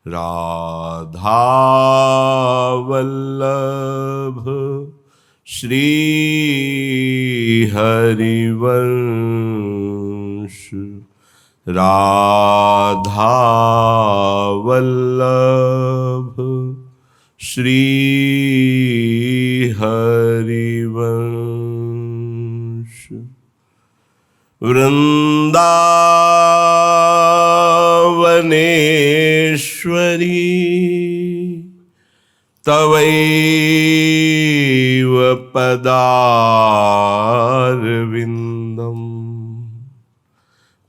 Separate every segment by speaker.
Speaker 1: राधा वल्लभ श्री हरिवंश। राधा वल्लभ श्री हरिवंश। वृंदावनेश्वरी तवैव पदारविन्दम्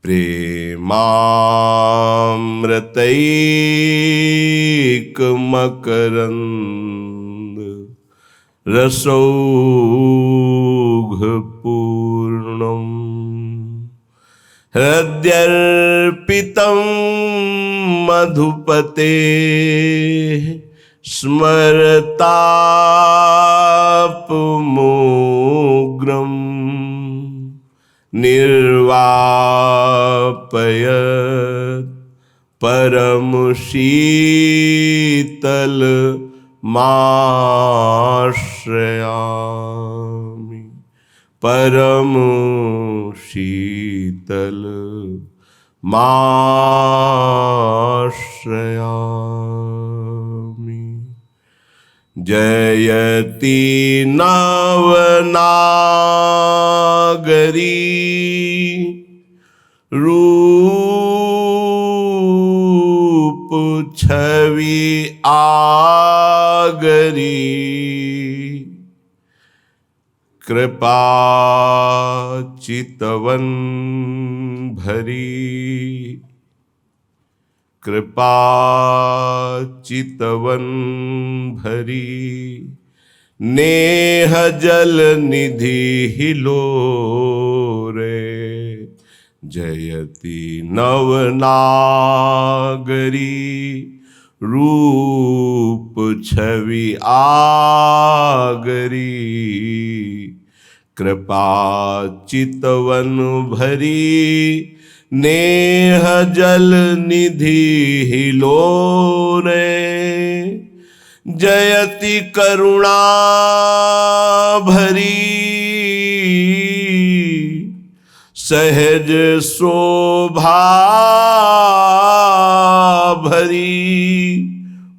Speaker 1: प्रेमामृतैकमकरन्द रसौघपूर्णम् हृद्यर्पितं मधुपते स्मरतापमोग्रम् निर्वापयत् परमशीतलमाश्रयामि। परमशीतलमाश्रयामि। जयति नवनागरी रूप छवि आगरी। कृपा चितवन भरी, कृपा चितवन भरी। नेह जल निधि हिलोरे जयति नवनागरी रूप छवि आगरी। कृपा चितवन भरी नेह जल निधि हिलोरे जयति करुणा भरी। सहज शोभा भरी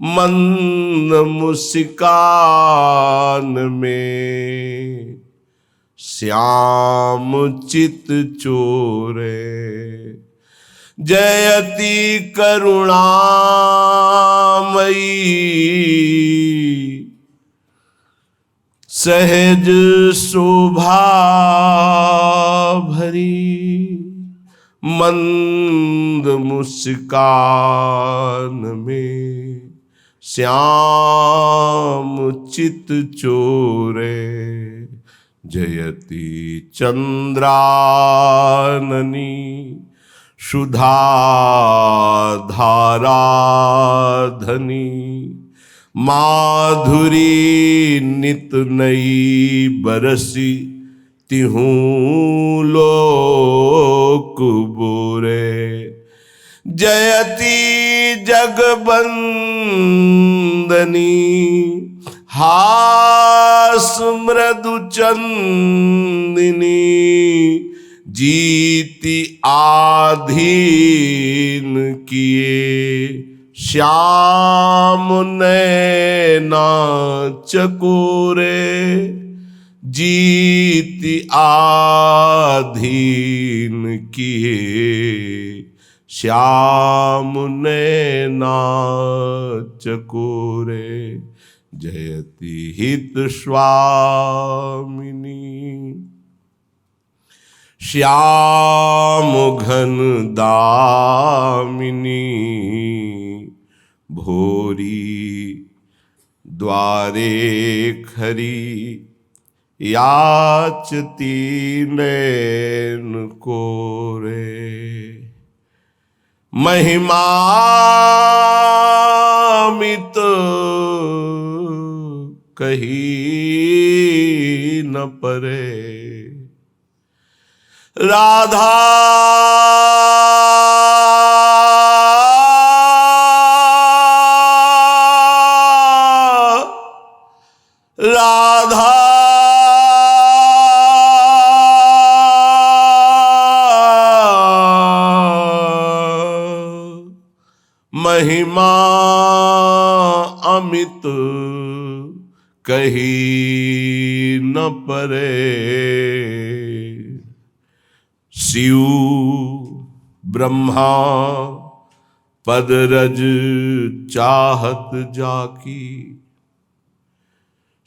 Speaker 1: मंद मुस्कान में श्याम चित चोरे जयति करुणामयी। सहज शोभा भरी मंद मुस्कान में श्याम चित चोरे जयति चंद्राननी सुधा धाराधनी। माधुरी नित नई बरसी तिहूँ लोक बोरे जयति जगबंदनी। हास मृदु चंदिनी जीति आधीन किए श्याम नैना चकोरे जीति आधीन किए श्याम नैना चकोरे जयति हित स्वामिनी। श्याम घन दामिनी भोरी द्वारे खरी याचती नैन कोरे। महिमामित कही न परे राधा राधा महिमा अमित कही न परे। शिव ब्रह्मा पद रज चाहत जाकी।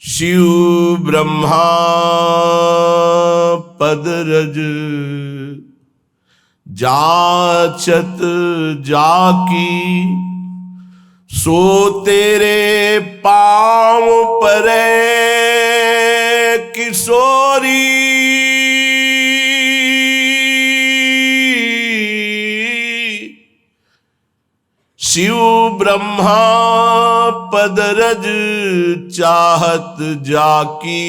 Speaker 1: शिव ब्रह्मा पद रज जाचत जाकी। सो तेरे पांव परे किशोरी। शिव ब्रह्मा पद रज चाहत जाकी।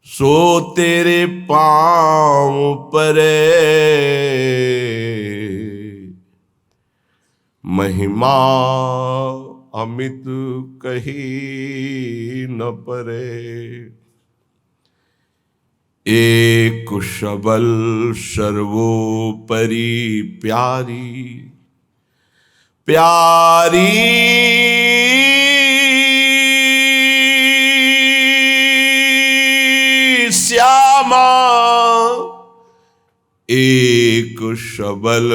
Speaker 1: सो तेरे पांव परे महिमा अमित कही न परे। एक शबल सर्वोपरि प्यारी प्यारी। श्यामा एक शबल।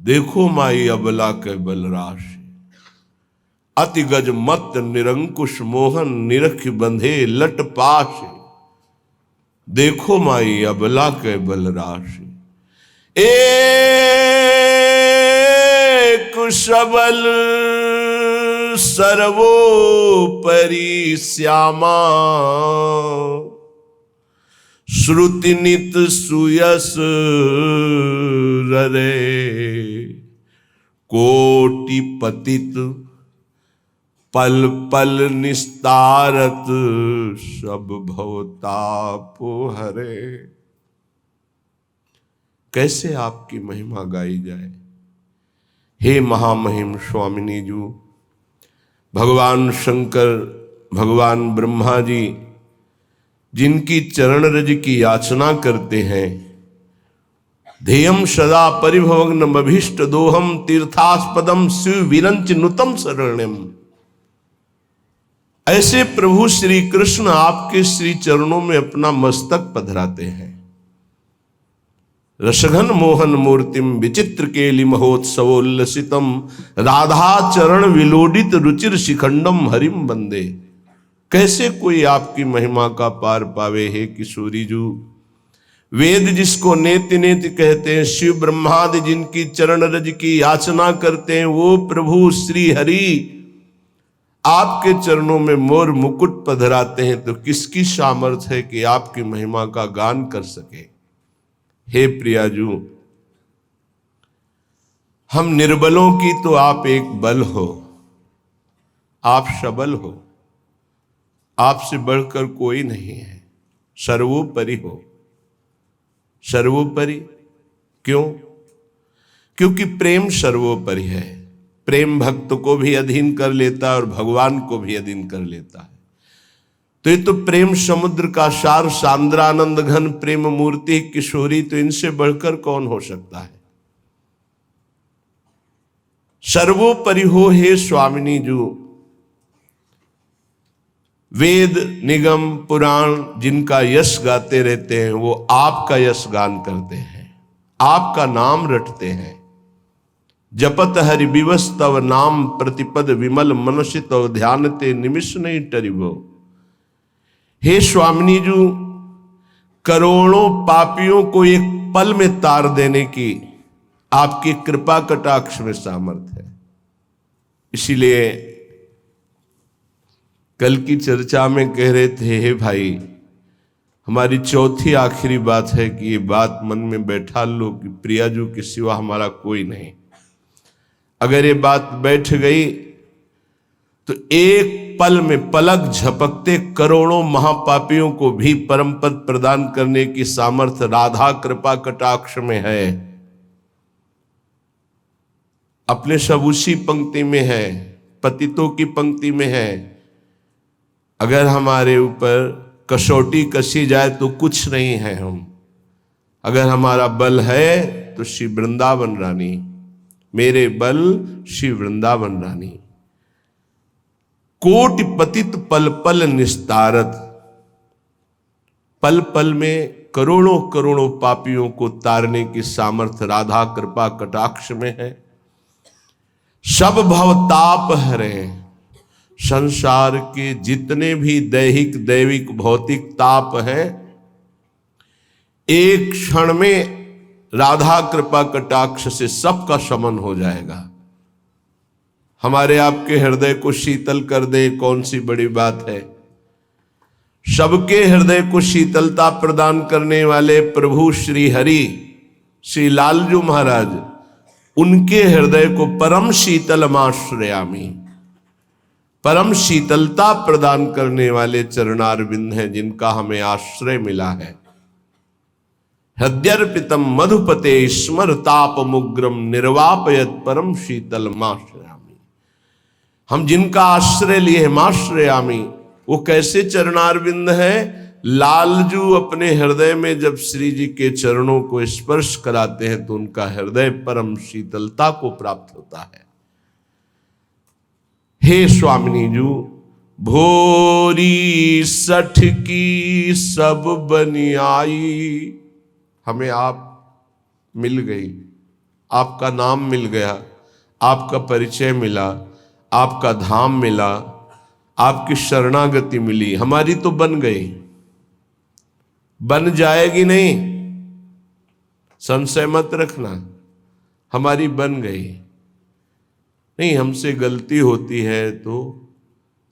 Speaker 1: देखो माई अबला के बलराशि। अति गज मत निरंकुश मोहन निरख बंधे लट पाश। देखो माई अबला के बलराशि। एक शबल सर्वोपरि श्यामा। श्रुति नित सुयस ररे। कोटि पतित पल पल निस्तारत सब भवताप हरे। कैसे आपकी महिमा गाई जाए। हे महामहिम स्वामिनी जी, भगवान शंकर भगवान ब्रह्मा जी जिनकी चरण रज की याचना करते हैं। ध्येयम सदा परिभवग्नम अभीष्ट दोहम तीर्थास्पदम शिव विरंच नुतम शरण्यम। ऐसे प्रभु श्री कृष्ण आपके श्री चरणों में अपना मस्तक पधराते हैं। रसघन मोहन मूर्तिम विचित्र केलि महोत्सवोल्लसितम। राधा चरण विलोडित रुचिर शिखंडम हरिम बंदे। कैसे कोई आपकी महिमा का पार पावे हे किशोरी जू। वेद जिसको नेति नेति कहते हैं, शिव ब्रह्मादि जिनकी चरण रज की याचना करते हैं, वो प्रभु श्री हरि आपके चरणों में मोर मुकुट पधराते हैं, तो किसकी सामर्थ्य है कि आपकी महिमा का गान कर सके। हे प्रियाजू, हम निर्बलों की तो आप एक बल हो, आप सबल हो, आपसे बढ़कर कोई नहीं है, सर्वोपरि हो। सर्वोपरि क्यों? क्योंकि प्रेम सर्वोपरि है। प्रेम भक्त को भी अधीन कर लेता है और भगवान को भी अधीन कर लेता है। तो ये तो प्रेम समुद्र का सार सांद्रानंद घन प्रेम मूर्ति किशोरी, तो इनसे बढ़कर कौन हो सकता है। सर्वोपरि हो हे स्वामिनी जू। वेद निगम पुराण जिनका यश गाते रहते हैं, वो आपका यश गान करते हैं, आपका नाम रटते हैं। जपत हरि विवस तव नाम प्रतिपद विमल मनुष्य तव ध्यानते निमिष नहीं टरिवो। हे स्वामिनी जू, करोड़ों पापियों को एक पल में तार देने की आपकी कृपा कटाक्ष में सामर्थ्य है। इसीलिए कल की चर्चा में कह रहे थे, हे भाई, हमारी चौथी आखिरी बात है कि ये बात मन में बैठा लो कि प्रियाजू के सिवा हमारा कोई नहीं। अगर ये बात बैठ गई तो एक पल में पलक झपकते करोड़ों महापापियों को भी परम पद प्रदान करने की सामर्थ्य राधा कृपा कटाक्ष में है। अपने सब उसी पंक्ति में है, पतितों की पंक्ति में है। अगर हमारे ऊपर कसौटी कसी जाए तो कुछ नहीं है हम। अगर हमारा बल है तो श्री वृंदावन रानी, मेरे बल श्री वृंदावन रानी। कोटि पतित पल पल निस्तारत, पल पल में करोड़ों करोड़ों पापियों को तारने की सामर्थ्य राधा कृपा कटाक्ष में है। सब भव ताप हरे, संसार के जितने भी दैहिक दैविक भौतिक ताप हैं, एक क्षण में राधा कृपा कटाक्ष से सबका शमन हो जाएगा। हमारे आपके हृदय को शीतल कर दे, कौन सी बड़ी बात है। सबके हृदय को शीतलता प्रदान करने वाले प्रभु श्री हरि श्री लालजू महाराज, उनके हृदय को परम शीतलमाश्रयामी, परम शीतलता प्रदान करने वाले चरणारविंद हैं जिनका हमें आश्रय मिला है। हृदयर्पितम मधुपते स्मरतापमुग्रम निर्वापयत परम शीतलमाश्रयामी। हम जिनका आश्रय लिए हैं माश्रयामी, वो कैसे चरणारविंद है। लालजू अपने हृदय में जब श्री जी के चरणों को स्पर्श कराते हैं तो उनका हृदय परम शीतलता को प्राप्त होता है। हे स्वामिनी जू, भोरी सठ की सब बनी आई, हमें आप मिल गई, आपका नाम मिल गया, आपका परिचय मिला, आपका धाम मिला, आपकी शरणागति मिली, हमारी तो बन गई, बन जाएगी नहीं, संशय मत रखना, हमारी बन गई। नहीं, हमसे गलती होती है तो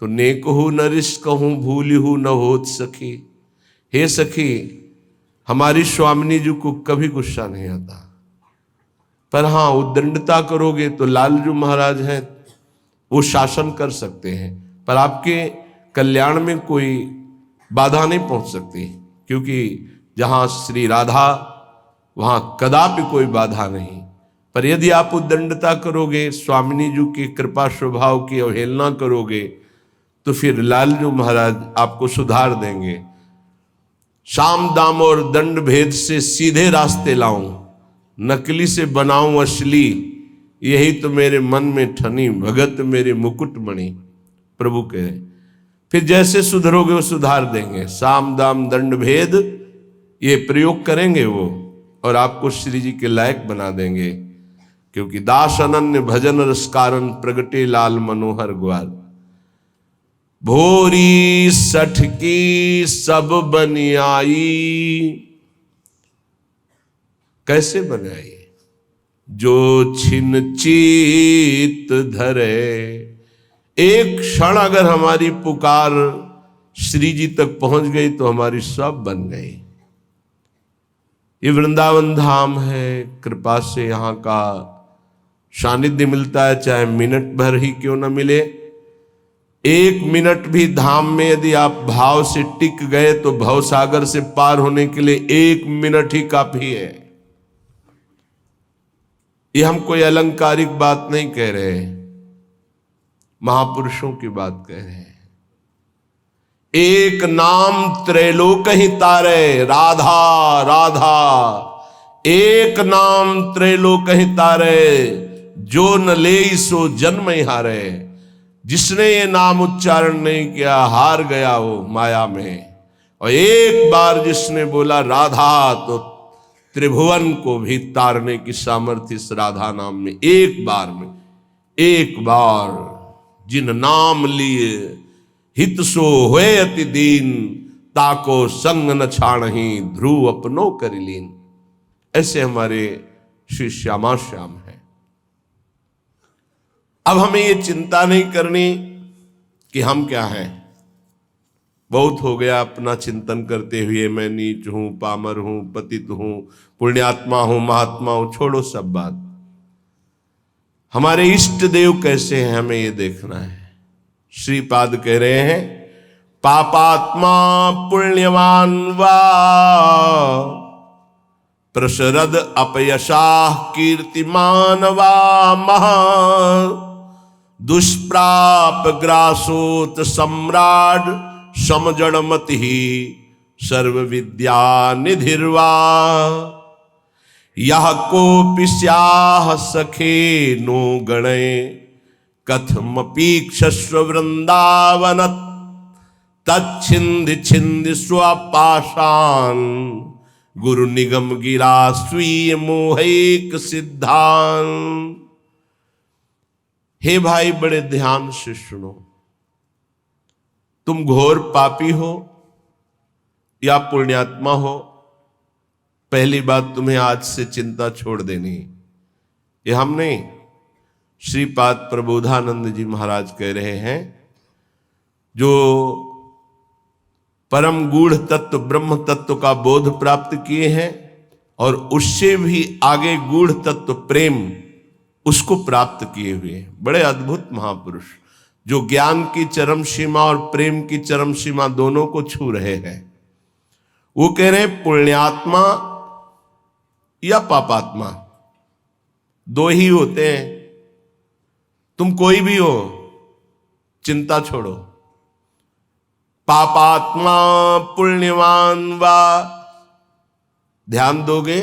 Speaker 1: नेक हूं न रिस कहूं, भूली हूं न होत सखी। हे सखी, हमारी स्वामिनी जी को कभी गुस्सा नहीं आता, पर हाँ उद्दंडता करोगे तो लालजू महाराज हैं, वो शासन कर सकते हैं, पर आपके कल्याण में कोई बाधा नहीं पहुंच सकती, क्योंकि जहां श्री राधा वहां कदापि कोई बाधा नहीं। पर यदि आप उद्दंडता करोगे, स्वामिनी जी की कृपा स्वभाव की अवहेलना करोगे, तो फिर लालजू महाराज आपको सुधार देंगे। साम दाम और दंड भेद से सीधे रास्ते लाऊं, नकली से बनाऊं असली, यही तो मेरे मन में ठनी, भगत मेरे मुकुट मणि। प्रभु कहे फिर जैसे सुधरोगे वो सुधार देंगे। साम दाम दंड भेद ये प्रयोग करेंगे वो, और आपको श्री जी के लायक बना देंगे, क्योंकि दास अनन्य भजन रस कारण प्रगटे लाल मनोहर ग्वाल। भोरी सठ की सब बनी आई, कैसे बनाई, जो छिन चीत धरे। एक क्षण अगर हमारी पुकार श्री जी तक पहुंच गई तो हमारी सब बन गई। ये वृंदावन धाम है, कृपा से यहाँ का सानिध्य मिलता है, चाहे मिनट भर ही क्यों न मिले। एक मिनट भी धाम में यदि आप भाव से टिक गए तो भवसागर से पार होने के लिए एक मिनट ही काफी है। ये हम कोई अलंकारिक बात नहीं कह रहे, महापुरुषों की बात कह रहे हैं। एक नाम त्रैलोक ही तारे, राधा राधा, एक नाम त्रैलोक ही तारे, जो न ले सो जन्म ही हारे। जिसने ये नाम उच्चारण नहीं किया हार गया वो माया में। और एक बार जिसने बोला राधा, तो त्रिभुवन को भी तारने की सामर्थ्य इस राधा नाम में। एक बार में, एक बार जिन नाम लिए हित सो होए अति दीन, ताको संग न छाणहि ध्रुव अपनो कर लीन। ऐसे हमारे श्री श्यामा श्याम है। अब हमें ये चिंता नहीं करनी कि हम क्या हैं। बहुत हो गया अपना चिंतन करते हुए, मैं नीच हूं, पामर हूं, पतित हूं, पुण्यात्मा हूं, महात्मा हूं। छोड़ो सब बात। हमारे इष्ट देव कैसे हैं हमें ये देखना है। श्रीपाद कह रहे हैं, पापात्मा पुण्यवान वा प्रसरद अपयशा कीर्तिमान वा महा दुष्प्राप ग्रासोत सम्राट समजड़मति सर्व विद्या निधिर्वा यह कोपि स्याह सखे नो गणे कथमपीक्षस्व वृंदावन तच्छिंद छिंद स्वपाशान गुरु निगम गिरा स्वीय मोहैक सिद्धान। हे भाई बड़े ध्यान से सुनो, तुम घोर पापी हो या पुण्यात्मा हो, पहली बात तुम्हें आज से चिंता छोड़ देनी। ये हम नहीं, श्रीपाद प्रबोधानंद जी महाराज कह रहे हैं। जो परम गूढ़ तत्व ब्रह्म तत्व का बोध प्राप्त किए हैं और उससे भी आगे गूढ़ तत्व प्रेम उसको प्राप्त किए हुए हैं, बड़े अद्भुत महापुरुष जो ज्ञान की चरम सीमा और प्रेम की चरम सीमा दोनों को छू रहे हैं। वो कह रहे हैं पुण्यात्मा या पापात्मा दो ही होते हैं। तुम कोई भी हो, चिंता छोड़ो। पापात्मा पुण्यवान वा, ध्यान दोगे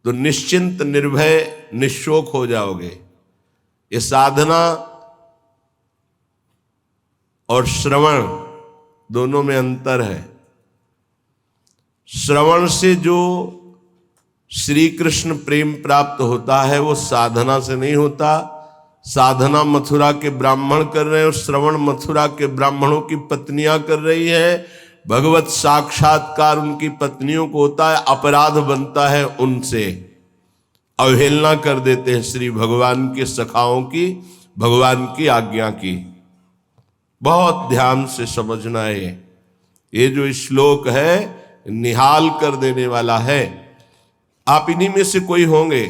Speaker 1: तो निश्चिंत निर्भय निशोक हो जाओगे। ये साधना और श्रवण दोनों में अंतर है। श्रवण से जो श्री कृष्ण प्रेम प्राप्त होता है वो साधना से नहीं होता। साधना मथुरा के ब्राह्मण कर रहे हैं और श्रवण मथुरा के ब्राह्मणों की पत्नियां कर रही है। भगवत साक्षात्कार उनकी पत्नियों को होता है, अपराध बनता है उनसे। अवहेलना कर देते हैं श्री भगवान के सखाओं की, भगवान की आज्ञा की। बहुत ध्यान से समझना है। ये जो श्लोक है निहाल कर देने वाला है। आप इन्हीं में से कोई होंगे।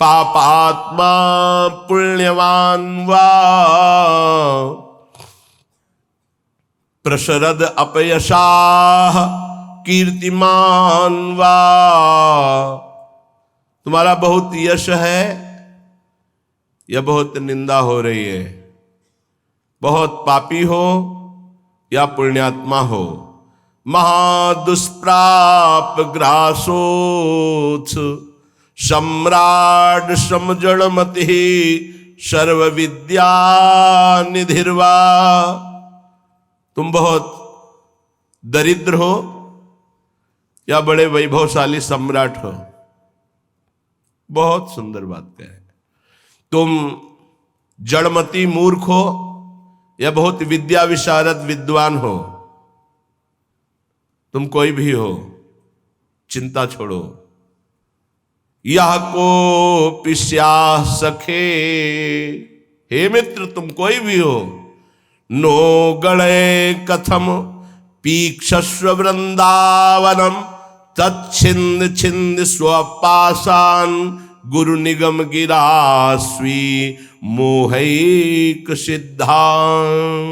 Speaker 1: पापात्मा पुण्यवान वा प्रशरद अपयशाह कीर्तिमान वा, तुम्हारा बहुत यश है या बहुत निंदा हो रही है, बहुत पापी हो या पुण्यात्मा हो। महादुष्प्राप ग्रासोत्स सम्राट समजड़मति सर्व विद्या निधिर्वा, तुम बहुत दरिद्र हो या बड़े वैभवशाली सम्राट हो। बहुत सुंदर बात है। तुम जड़मती मूर्ख हो या बहुत विद्या विशारद विद्वान हो। तुम कोई भी हो, चिंता छोड़ो। यह को पिस्या सखे, हे मित्र तुम कोई भी हो, नो गणे कथम पीक्षस्व वृंदावनम तच्छिंद छिंद स्वपाशान गुरु निगम गिरा स्वी मोहैक सिद्धान।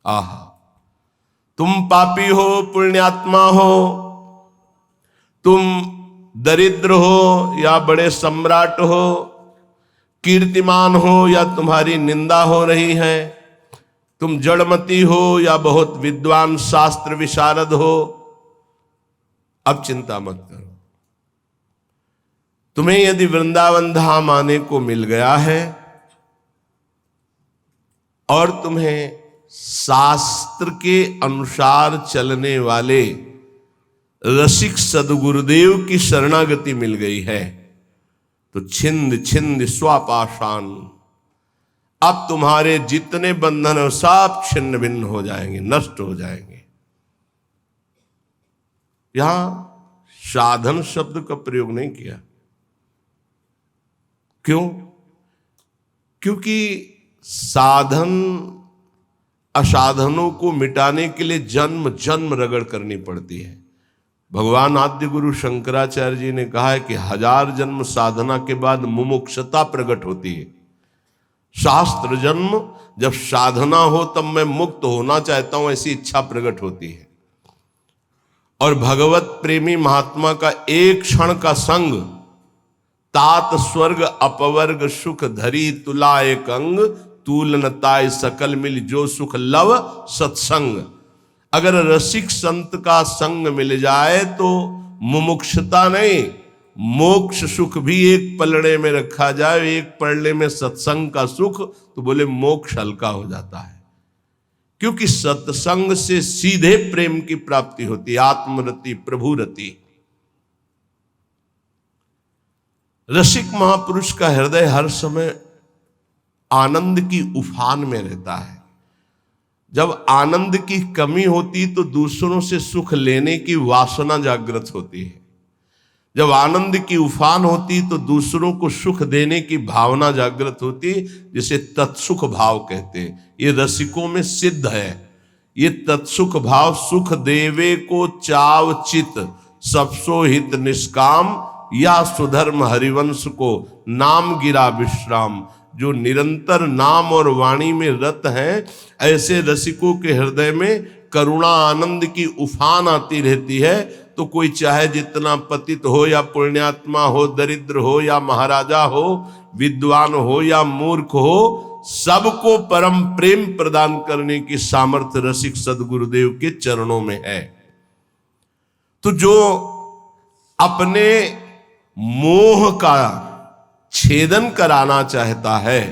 Speaker 1: आहा, तुम पापी हो, पुण्यात्मा हो, तुम दरिद्र हो या बड़े सम्राट हो, कीर्तिमान हो या तुम्हारी निंदा हो रही है, तुम जड़मती हो या बहुत विद्वान शास्त्र विशारद हो। अब चिंता मत करो। तुम्हें यदि वृंदावन धाम आने को मिल गया है और तुम्हें शास्त्र के अनुसार चलने वाले रसिक सदगुरुदेव की शरणागति मिल गई है तो छिंद छिंद स्वापाशान, अब तुम्हारे जितने बंधन है सब छिन्न भिन्न हो जाएंगे, नष्ट हो जाएंगे। यहां साधन शब्द का प्रयोग नहीं किया। क्यों? क्योंकि साधन असाधनों को मिटाने के लिए जन्म जन्म रगड़ करनी पड़ती है। भगवान आद्य गुरु शंकराचार्य जी ने कहा है कि 1000 जन्म साधना के बाद मुमुक्षता प्रकट होती है। शास्त्र जन्म जब साधना हो तब मैं मुक्त होना चाहता हूं ऐसी इच्छा प्रकट होती है। और भगवत प्रेमी महात्मा का एक क्षण का संग तात स्वर्ग अपवर्ग सुख धरी तुला एक अंग तूलनताय सकल मिल जो सुख लव सत्संग। अगर रसिक संत का संग मिल जाए तो मुमुक्षता नहीं, मोक्ष सुख भी एक पलड़े में रखा जाए, एक पलड़े में सत्संग का सुख, तो बोले मोक्ष हल्का हो जाता है। क्योंकि सत्संग से सीधे प्रेम की प्राप्ति होती है, आत्मरति प्रभु रति। रसिक महापुरुष का हृदय हर समय आनंद की उफान में रहता है। जब आनंद की कमी होती तो दूसरों से सुख लेने की वासना जागृत होती है। जब आनंद की उफान होती तो दूसरों को सुख देने की भावना जागृत होती, जिसे तत्सुख भाव कहते हैं। ये रसिकों में सिद्ध है। ये तत्सुख भाव सुख देवे को चाव चित, सबसो हित निष्काम, या सुधर्म हरिवंश को नाम गिरा विश्राम। जो निरंतर नाम और वाणी में रत हैं, ऐसे रसिकों के हृदय में करुणा आनंद की उफान आती रहती है। तो कोई चाहे जितना पतित हो या पुण्यात्मा हो, दरिद्र हो या महाराजा हो, विद्वान हो या मूर्ख हो, सबको परम प्रेम प्रदान करने की सामर्थ्य रसिक सदगुरुदेव के चरणों में है। तो जो अपने मोह का छेदन कराना चाहता है,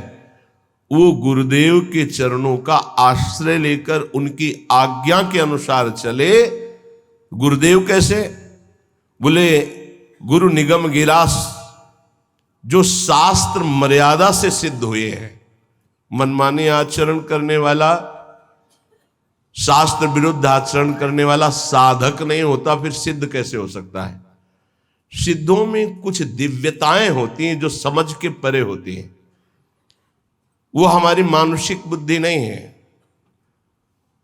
Speaker 1: वो गुरुदेव के चरणों का आश्रय लेकर उनकी आज्ञा के अनुसार चले। गुरुदेव कैसे? बोले गुरु निगम गिरास, जो शास्त्र मर्यादा से सिद्ध हुए हैं। मनमानी आचरण करने वाला, शास्त्र विरुद्ध आचरण करने वाला साधक नहीं होता, फिर सिद्ध कैसे हो सकता है? सिद्धों में कुछ दिव्यताएं होती हैं जो समझ के परे होती हैं। वो हमारी मानसिक बुद्धि नहीं है।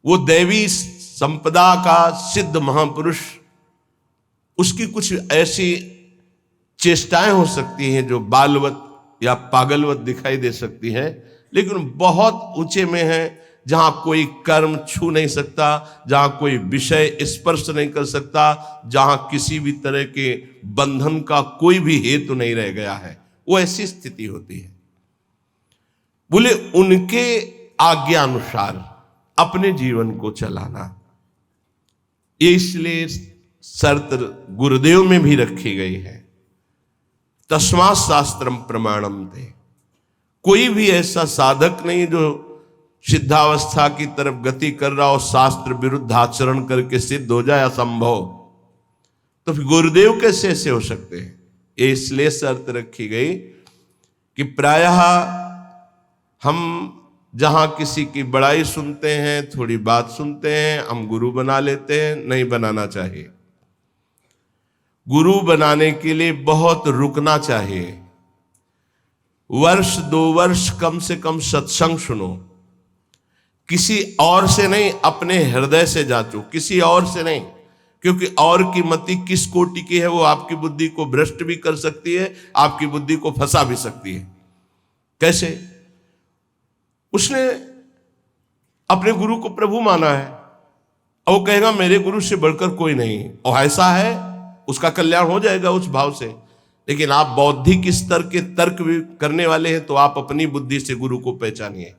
Speaker 1: वो दैवी संपदा का सिद्ध महापुरुष, उसकी कुछ ऐसी चेष्टाएं हो सकती हैं जो बालवत या पागलवत दिखाई दे सकती हैं, लेकिन बहुत ऊंचे में है, जहां कोई कर्म छू नहीं सकता, जहां कोई विषय स्पर्श नहीं कर सकता, जहां किसी भी तरह के बंधन का कोई भी हेतु नहीं रह गया है, वो ऐसी स्थिति होती है। बोले उनके आज्ञा अनुसार अपने जीवन को चलाना, ये इसलिए शर्त गुरुदेव में भी रखी गई है। तस्मात् शास्त्रम प्रमाणम थे। कोई भी ऐसा साधक नहीं जो सिद्धावस्था की तरफ गति कर रहा हो, शास्त्र विरुद्ध आचरण करके सिद्ध हो जाए, असंभव। तो फिर गुरुदेव कैसे ऐसे हो सकते हैं? ये इसलिए शर्त रखी गई कि प्रायः हम जहां किसी की बड़ाई सुनते हैं, थोड़ी बात सुनते हैं, हम गुरु बना लेते हैं। नहीं बनाना चाहिए। गुरु बनाने के लिए बहुत रुकना चाहिए। वर्ष 2 वर्ष कम से कम सत्संग सुनो। किसी और से नहीं, अपने हृदय से जांचो, किसी और से नहीं। क्योंकि और की मति किस कोटि की है, वो आपकी बुद्धि को भ्रष्ट भी कर सकती है, आपकी बुद्धि को फंसा भी सकती है। कैसे? उसने अपने गुरु को प्रभु माना है और वो कहेगा मेरे गुरु से बढ़कर कोई नहीं, और ऐसा है, उसका कल्याण हो जाएगा उस भाव से। लेकिन आप बौद्धिक स्तर के तर्क भी करने वाले हैं, तो आप अपनी बुद्धि से गुरु को पहचानिए।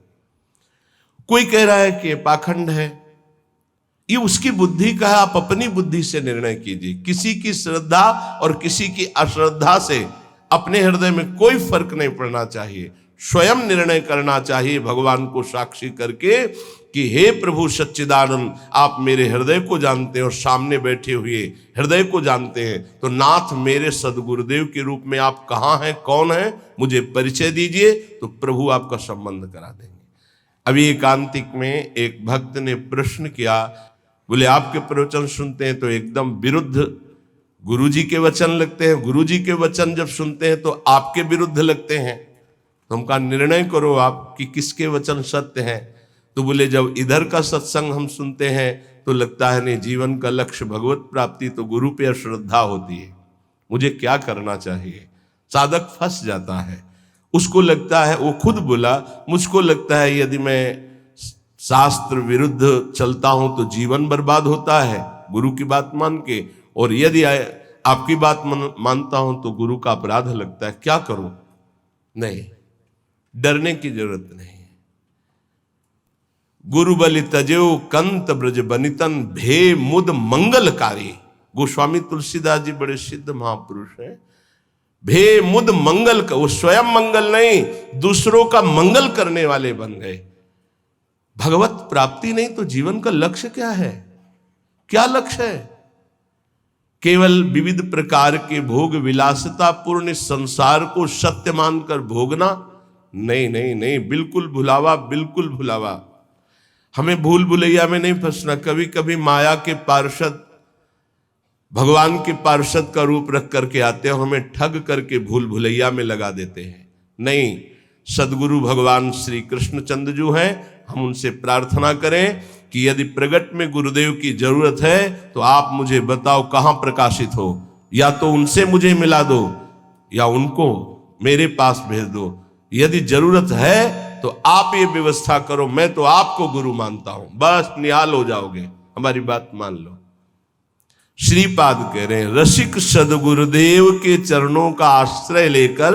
Speaker 1: कोई कह रहा है कि पाखंड है, ये उसकी बुद्धि का है, आप अपनी बुद्धि से निर्णय कीजिए। किसी की श्रद्धा और किसी की अश्रद्धा से अपने हृदय में कोई फर्क नहीं पड़ना चाहिए। स्वयं निर्णय करना चाहिए भगवान को साक्षी करके कि हे प्रभु सच्चिदानंद, आप मेरे हृदय को जानते हैं और सामने बैठे हुए हृदय को जानते हैं, तो नाथ मेरे सदगुरुदेव के रूप में आप कहाँ हैं, कौन हैं, मुझे परिचय दीजिए, तो प्रभु आपका संबंध करा देंगे। अभी एकांतिक में एक भक्त ने प्रश्न किया, बोले आपके प्रवचन सुनते हैं तो एकदम विरुद्ध गुरुजी के वचन लगते हैं, गुरुजी के वचन जब सुनते हैं तो आपके विरुद्ध लगते हैं, तो हम कहा निर्णय करो आप कि किसके वचन सत्य हैं। तो बोले जब इधर का सत्संग हम सुनते हैं तो लगता है नहीं, जीवन का लक्ष्य भगवत प्राप्ति, तो गुरु पे श्रद्धा होती है, मुझे क्या करना चाहिए। साधक फंस जाता है, उसको लगता है, वो खुद बोला, मुझको लगता है यदि मैं शास्त्र विरुद्ध चलता हूं तो जीवन बर्बाद होता है गुरु की बात मान के, और यदि आपकी बात मानता हूं तो गुरु का अपराध लगता है, क्या करूं। नहीं, डरने की जरूरत नहीं है। गुरु बलि तजेऊ कंत ब्रज बनितन भे मुद मंगलकारी। गोस्वामी तुलसीदास जी बड़े सिद्ध महापुरुष हैं। भे मुद मंगल का, वो स्वयं मंगल नहीं, दूसरों का मंगल करने वाले बन गए। भगवत प्राप्ति नहीं तो जीवन का लक्ष्य क्या है? क्या लक्ष्य है? केवल विविध प्रकार के भोग विलासता पूर्ण संसार को सत्य मानकर भोगना? नहीं नहीं नहीं, बिल्कुल भुलावा, बिल्कुल भुलावा। हमें भूल भुलैया में नहीं फंसना। कभी कभी माया के पार्षद भगवान के पार्षद का रूप रख करके आते हैं, हमें ठग करके भूल भुलैया में लगा देते हैं। नहीं, सदगुरु भगवान श्री कृष्णचंद्र जो हैं, हम उनसे प्रार्थना करें कि यदि प्रगट में गुरुदेव की जरूरत है तो आप मुझे बताओ कहाँ प्रकाशित हो, या तो उनसे मुझे मिला दो या उनको मेरे पास भेज दो। यदि जरूरत है तो आप ये व्यवस्था करो, मैं तो आपको गुरु मानता हूं, बस निहाल हो जाओगे। हमारी बात मान लो। श्रीपाद कह रहे हैं, रसिक सदगुरुदेव के चरणों का आश्रय लेकर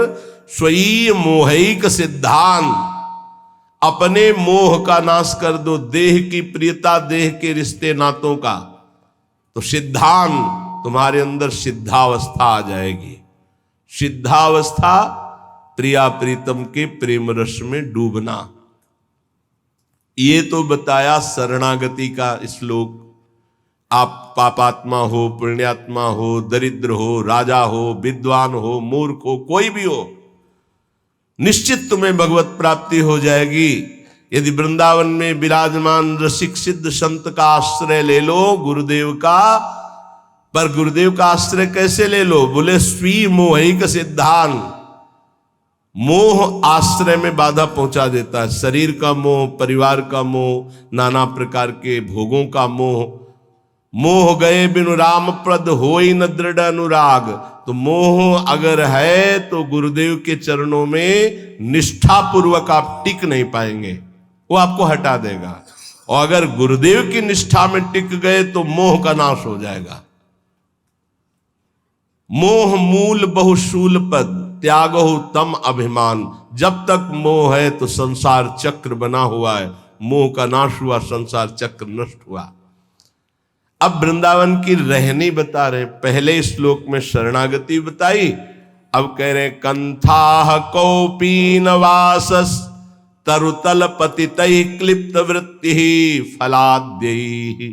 Speaker 1: स्वयं मोहिक सिद्धांत, अपने मोह का नाश कर दो, देह की प्रियता, देह के रिश्ते नातों का, तो सिद्धांत तुम्हारे अंदर सिद्धावस्था आ जाएगी। सिद्धावस्था प्रिया प्रीतम के प्रेम रस में डूबना। ये तो बताया शरणागति का श्लोक। आप पापात्मा हो, पुण्यात्मा हो, दरिद्र हो, राजा हो, विद्वान हो, मूर्ख हो, कोई भी हो, निश्चित तुम्हें भगवत प्राप्ति हो जाएगी यदि वृंदावन में विराजमान रसिक सिद्ध संत का आश्रय ले लो, गुरुदेव का। पर गुरुदेव का आश्रय कैसे ले लो? बोले स्वी मोहिक सिद्धांत। मोह आश्रय में बाधा पहुंचा देता है। शरीर का मोह, परिवार का मोह, नाना प्रकार के भोगों का मोह। मोह गए बिनु राम प्रद होई न दृढ़ अनुराग। तो मोह अगर है तो गुरुदेव के चरणों में निष्ठा पूर्वक आप टिक नहीं पाएंगे, वो आपको हटा देगा। और अगर गुरुदेव की निष्ठा में टिक गए तो मोह का नाश हो जाएगा। मोह मूल बहुशूल पद, त्यागो तम अभिमान। जब तक मोह है तो संसार चक्र बना हुआ है। मोह का नाश हुआ, संसार चक्र नष्ट हुआ। अब वृंदावन की रहनी बता रहे। पहले श्लोक में शरणागति बताई, अब कह रहे कंथा कौपीन वासस तरुतल पतितै क्लिप्त वृत्ति फलाद्यै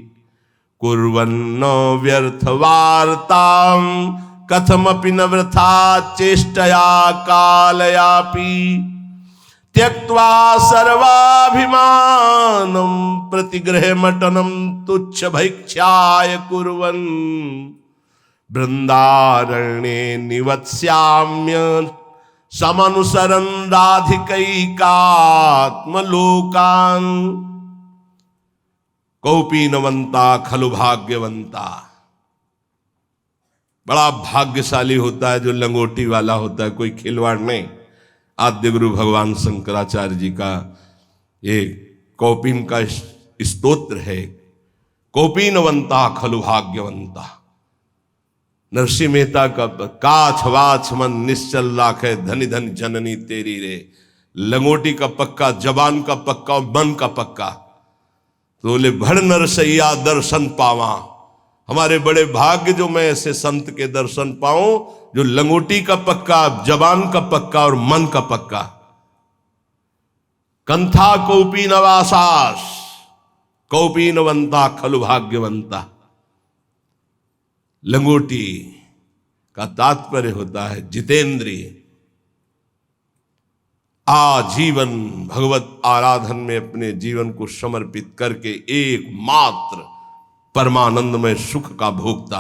Speaker 1: कुर्वन्न व्यर्थ वार्ताम कथमपि न वृथा चेष्टया कालयापि त्यक्त्वा सर्वाभिमानं प्रतिग्रह मटनं तुच्छ भैक्षाय कुर्वन् वृंदारण्ये निवत्स्याम्य समनुसरन् राधिकैकात्मलोकान्। कौपीनवंता खलु भाग्यवंता। बड़ा भाग्यशाली होता है जो लंगोटी वाला होता है, कोई खिलवाड़ नहीं। आद्य गुरु भगवान शंकराचार्य जी का ये कौपीन का स्तोत्र है। कौपीनवंता खलु भाग्यवंता। नरसिंह मेहता का काछ वाछ मन निश्चल राखे धनी धन जननी तेरी रे। लंगोटी का पक्का, जबान का पक्का और मन का पक्का। तो बोले भड़ नरसैया दर्शन पावा। हमारे बड़े भाग्य जो मैं ऐसे संत के दर्शन पाऊं जो लंगोटी का पक्का, जबान का पक्का और मन का पक्का। कंथा कौपीनवासास कौपीनवंता खलु भाग्यवंता। लंगोटी का तात्पर्य होता है जितेंद्रिय। आजीवन भगवत आराधन में अपने जीवन को समर्पित करके एकमात्र परमानंदमय सुख का भोक्ता,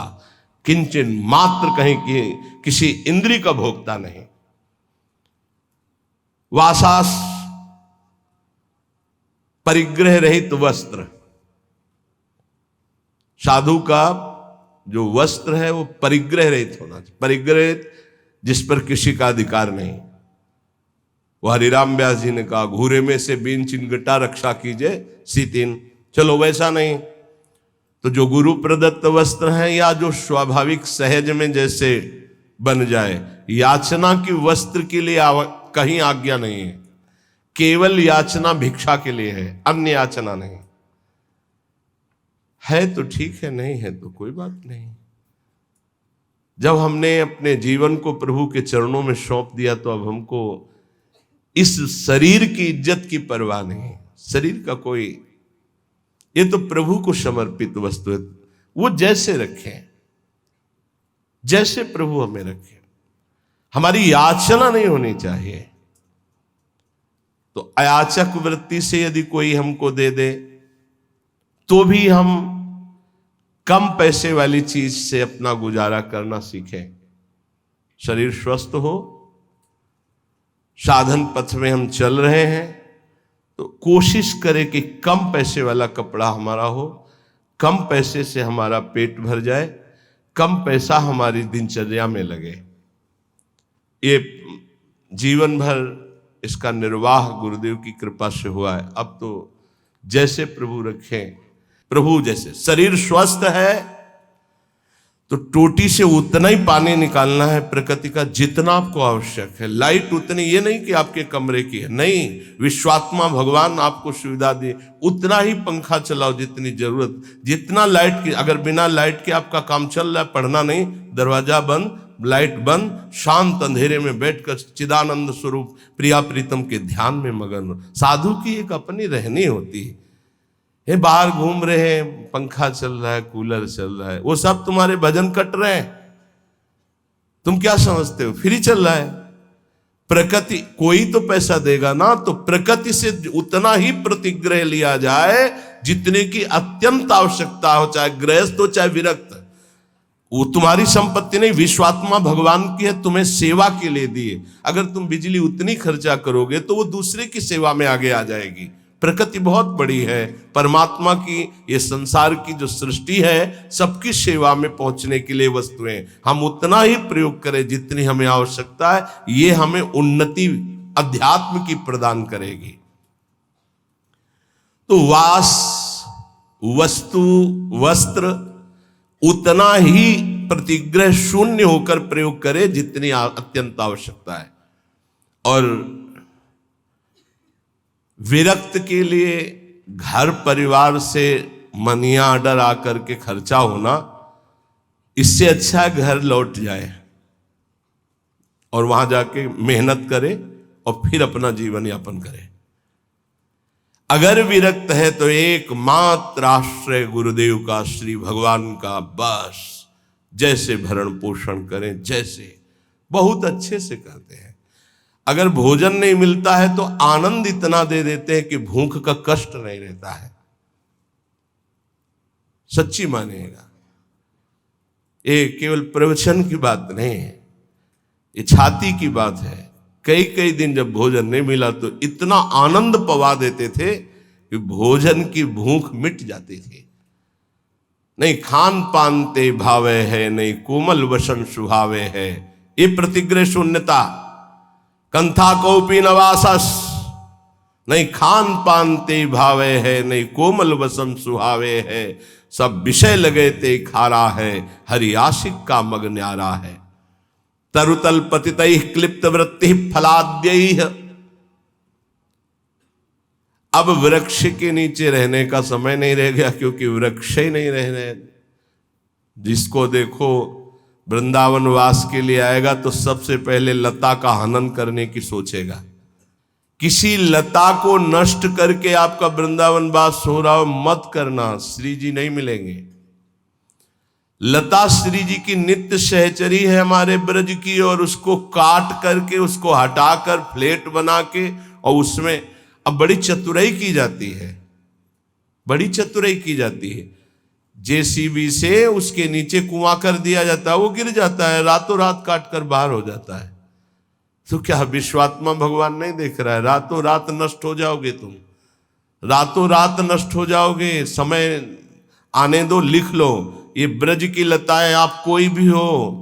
Speaker 1: किंचन मात्र कहीं की किसी इंद्रिय का भोक्ता नहीं। वासास परिग्रह रहित वस्त्र। साधु का जो वस्त्र है वो परिग्रह रहित होना चाहिए। परिग्रह जिस पर किसी का अधिकार नहीं। वो हरिराम व्यास जी ने कहा घूरे में से बीन चिनगटा रक्षा कीजिए सीतिन। चलो वैसा नहीं तो जो गुरु प्रदत्त वस्त्र हैं या जो स्वाभाविक सहज में जैसे बन जाए, याचना की वस्त्र के लिए कहीं आज्ञा नहीं है। केवल याचना भिक्षा के लिए है, अन्य याचना नहीं है। तो ठीक है, नहीं है तो कोई बात नहीं। जब हमने अपने जीवन को प्रभु के चरणों में सौंप दिया तो अब हमको इस शरीर की इज्जत की परवाह नहीं। शरीर का कोई, ये तो प्रभु को समर्पित वस्तु है, वो जैसे रखें, जैसे प्रभु हमें रखे। हमारी याचना नहीं होनी चाहिए। तो अयाचक वृत्ति से यदि कोई हमको दे दे तो भी हम कम पैसे वाली चीज से अपना गुजारा करना सीखें। शरीर स्वस्थ हो, साधन पथ में हम चल रहे हैं तो कोशिश करें कि कम पैसे वाला कपड़ा हमारा हो, कम पैसे से हमारा पेट भर जाए, कम पैसा हमारी दिनचर्या में लगे। ये जीवन भर इसका निर्वाह गुरुदेव की कृपा से हुआ है। अब तो जैसे प्रभु रखें, प्रभु जैसे। शरीर स्वस्थ है तो टोटी से उतना ही पानी निकालना है प्रकृति का जितना आपको आवश्यक है। लाइट उतनी, ये नहीं कि आपके कमरे की है, नहीं, विश्वात्मा भगवान आपको सुविधा दे, उतना ही पंखा चलाओ जितनी जरूरत। जितना लाइट की, अगर बिना लाइट के आपका काम चल रहा है, पढ़ना नहीं, दरवाजा बंद, लाइट बंद, शांत अंधेरे में बैठकर चिदानंद स्वरूप प्रिया प्रीतम के ध्यान में मगन हो। साधु की एक अपनी रहनी होती है। ये बाहर घूम रहे हैं, पंखा चल रहा है, कूलर चल रहा है, वो सब तुम्हारे भजन कट रहे हैं। तुम क्या समझते हो फ्री चल रहा है? प्रकृति, कोई तो पैसा देगा ना, तो प्रकृति से उतना ही प्रतिग्रह लिया जाए जितने की अत्यंत आवश्यकता हो, चाहे गृहस्थ हो चाहे विरक्त। वो तुम्हारी संपत्ति नहीं, विश्वात्मा भगवान की है, तुम्हें सेवा के लिए दिए। अगर तुम बिजली उतनी खर्चा करोगे तो वो दूसरे की सेवा में आगे आ जाएगी। प्रकृति बहुत बड़ी है, परमात्मा की ये संसार की जो सृष्टि है सबकी सेवा में पहुंचने के लिए वस्तुएं, हम उतना ही प्रयोग करें जितनी हमें आवश्यकता है। ये हमें उन्नति अध्यात्म की प्रदान करेगी। तो वास, वस्तु, वस्त्र उतना ही प्रतिग्रह शून्य होकर प्रयोग करे जितनी अत्यंत आवश्यकता है। और विरक्त के लिए घर परिवार से मनी ऑर्डर आकर के खर्चा होना, इससे अच्छा घर लौट जाए और वहां जाके मेहनत करे और फिर अपना जीवन यापन करे। अगर विरक्त है तो एकमात्र आश्रय गुरुदेव का, श्री भगवान का, बस जैसे भरण पोषण करें, जैसे बहुत अच्छे से करते हैं। अगर भोजन नहीं मिलता है तो आनंद इतना दे देते हैं कि भूख का कष्ट नहीं रहता है। सच्ची मानिएगा, ये केवल प्रवचन की बात नहीं है, ये छाती की बात है। कई कई दिन जब भोजन नहीं मिला तो इतना आनंद पवा देते थे कि भोजन की भूख मिट जाती थी। नहीं खान पान ते भावे है, नहीं कोमल वसन सुहावे है, ये प्रतिग्रह शून्यता। कंथा कोपी नवासस, नहीं खान पान ते भावे है, नहीं कोमल वसन सुहावे है, सब विषय लगे ते खारा है, हरि आशिक का मग न्यारा है। तरुतल पतितै क्लिप्त वृत्ति फलाद्यैः। अब वृक्ष के नीचे रहने का समय नहीं रह गया, क्योंकि वृक्ष ही नहीं रह रहे। जिसको देखो वृंदावन वास के लिए आएगा तो सबसे पहले लता का हनन करने की सोचेगा। किसी लता को नष्ट करके आपका वृंदावन वास हो रहा हो मत करना, श्री जी नहीं मिलेंगे। लता श्री जी की नित्य सहचरी है हमारे ब्रज की, और उसको काट करके, उसको हटाकर फ्लेट बना के, और उसमें अब बड़ी चतुराई की जाती है, बड़ी चतुराई की जाती है। जेसीबी से उसके नीचे कुआं कर दिया जाता है, वो गिर जाता है, रातों रात काट कर बाहर हो जाता है। तो क्या विश्वात्मा भगवान नहीं देख रहा है? रातों रात नष्ट हो जाओगे तुम, रातों रात नष्ट हो जाओगे। समय आने दो, लिख लो। ये ब्रज की लताएं, आप कोई भी हो,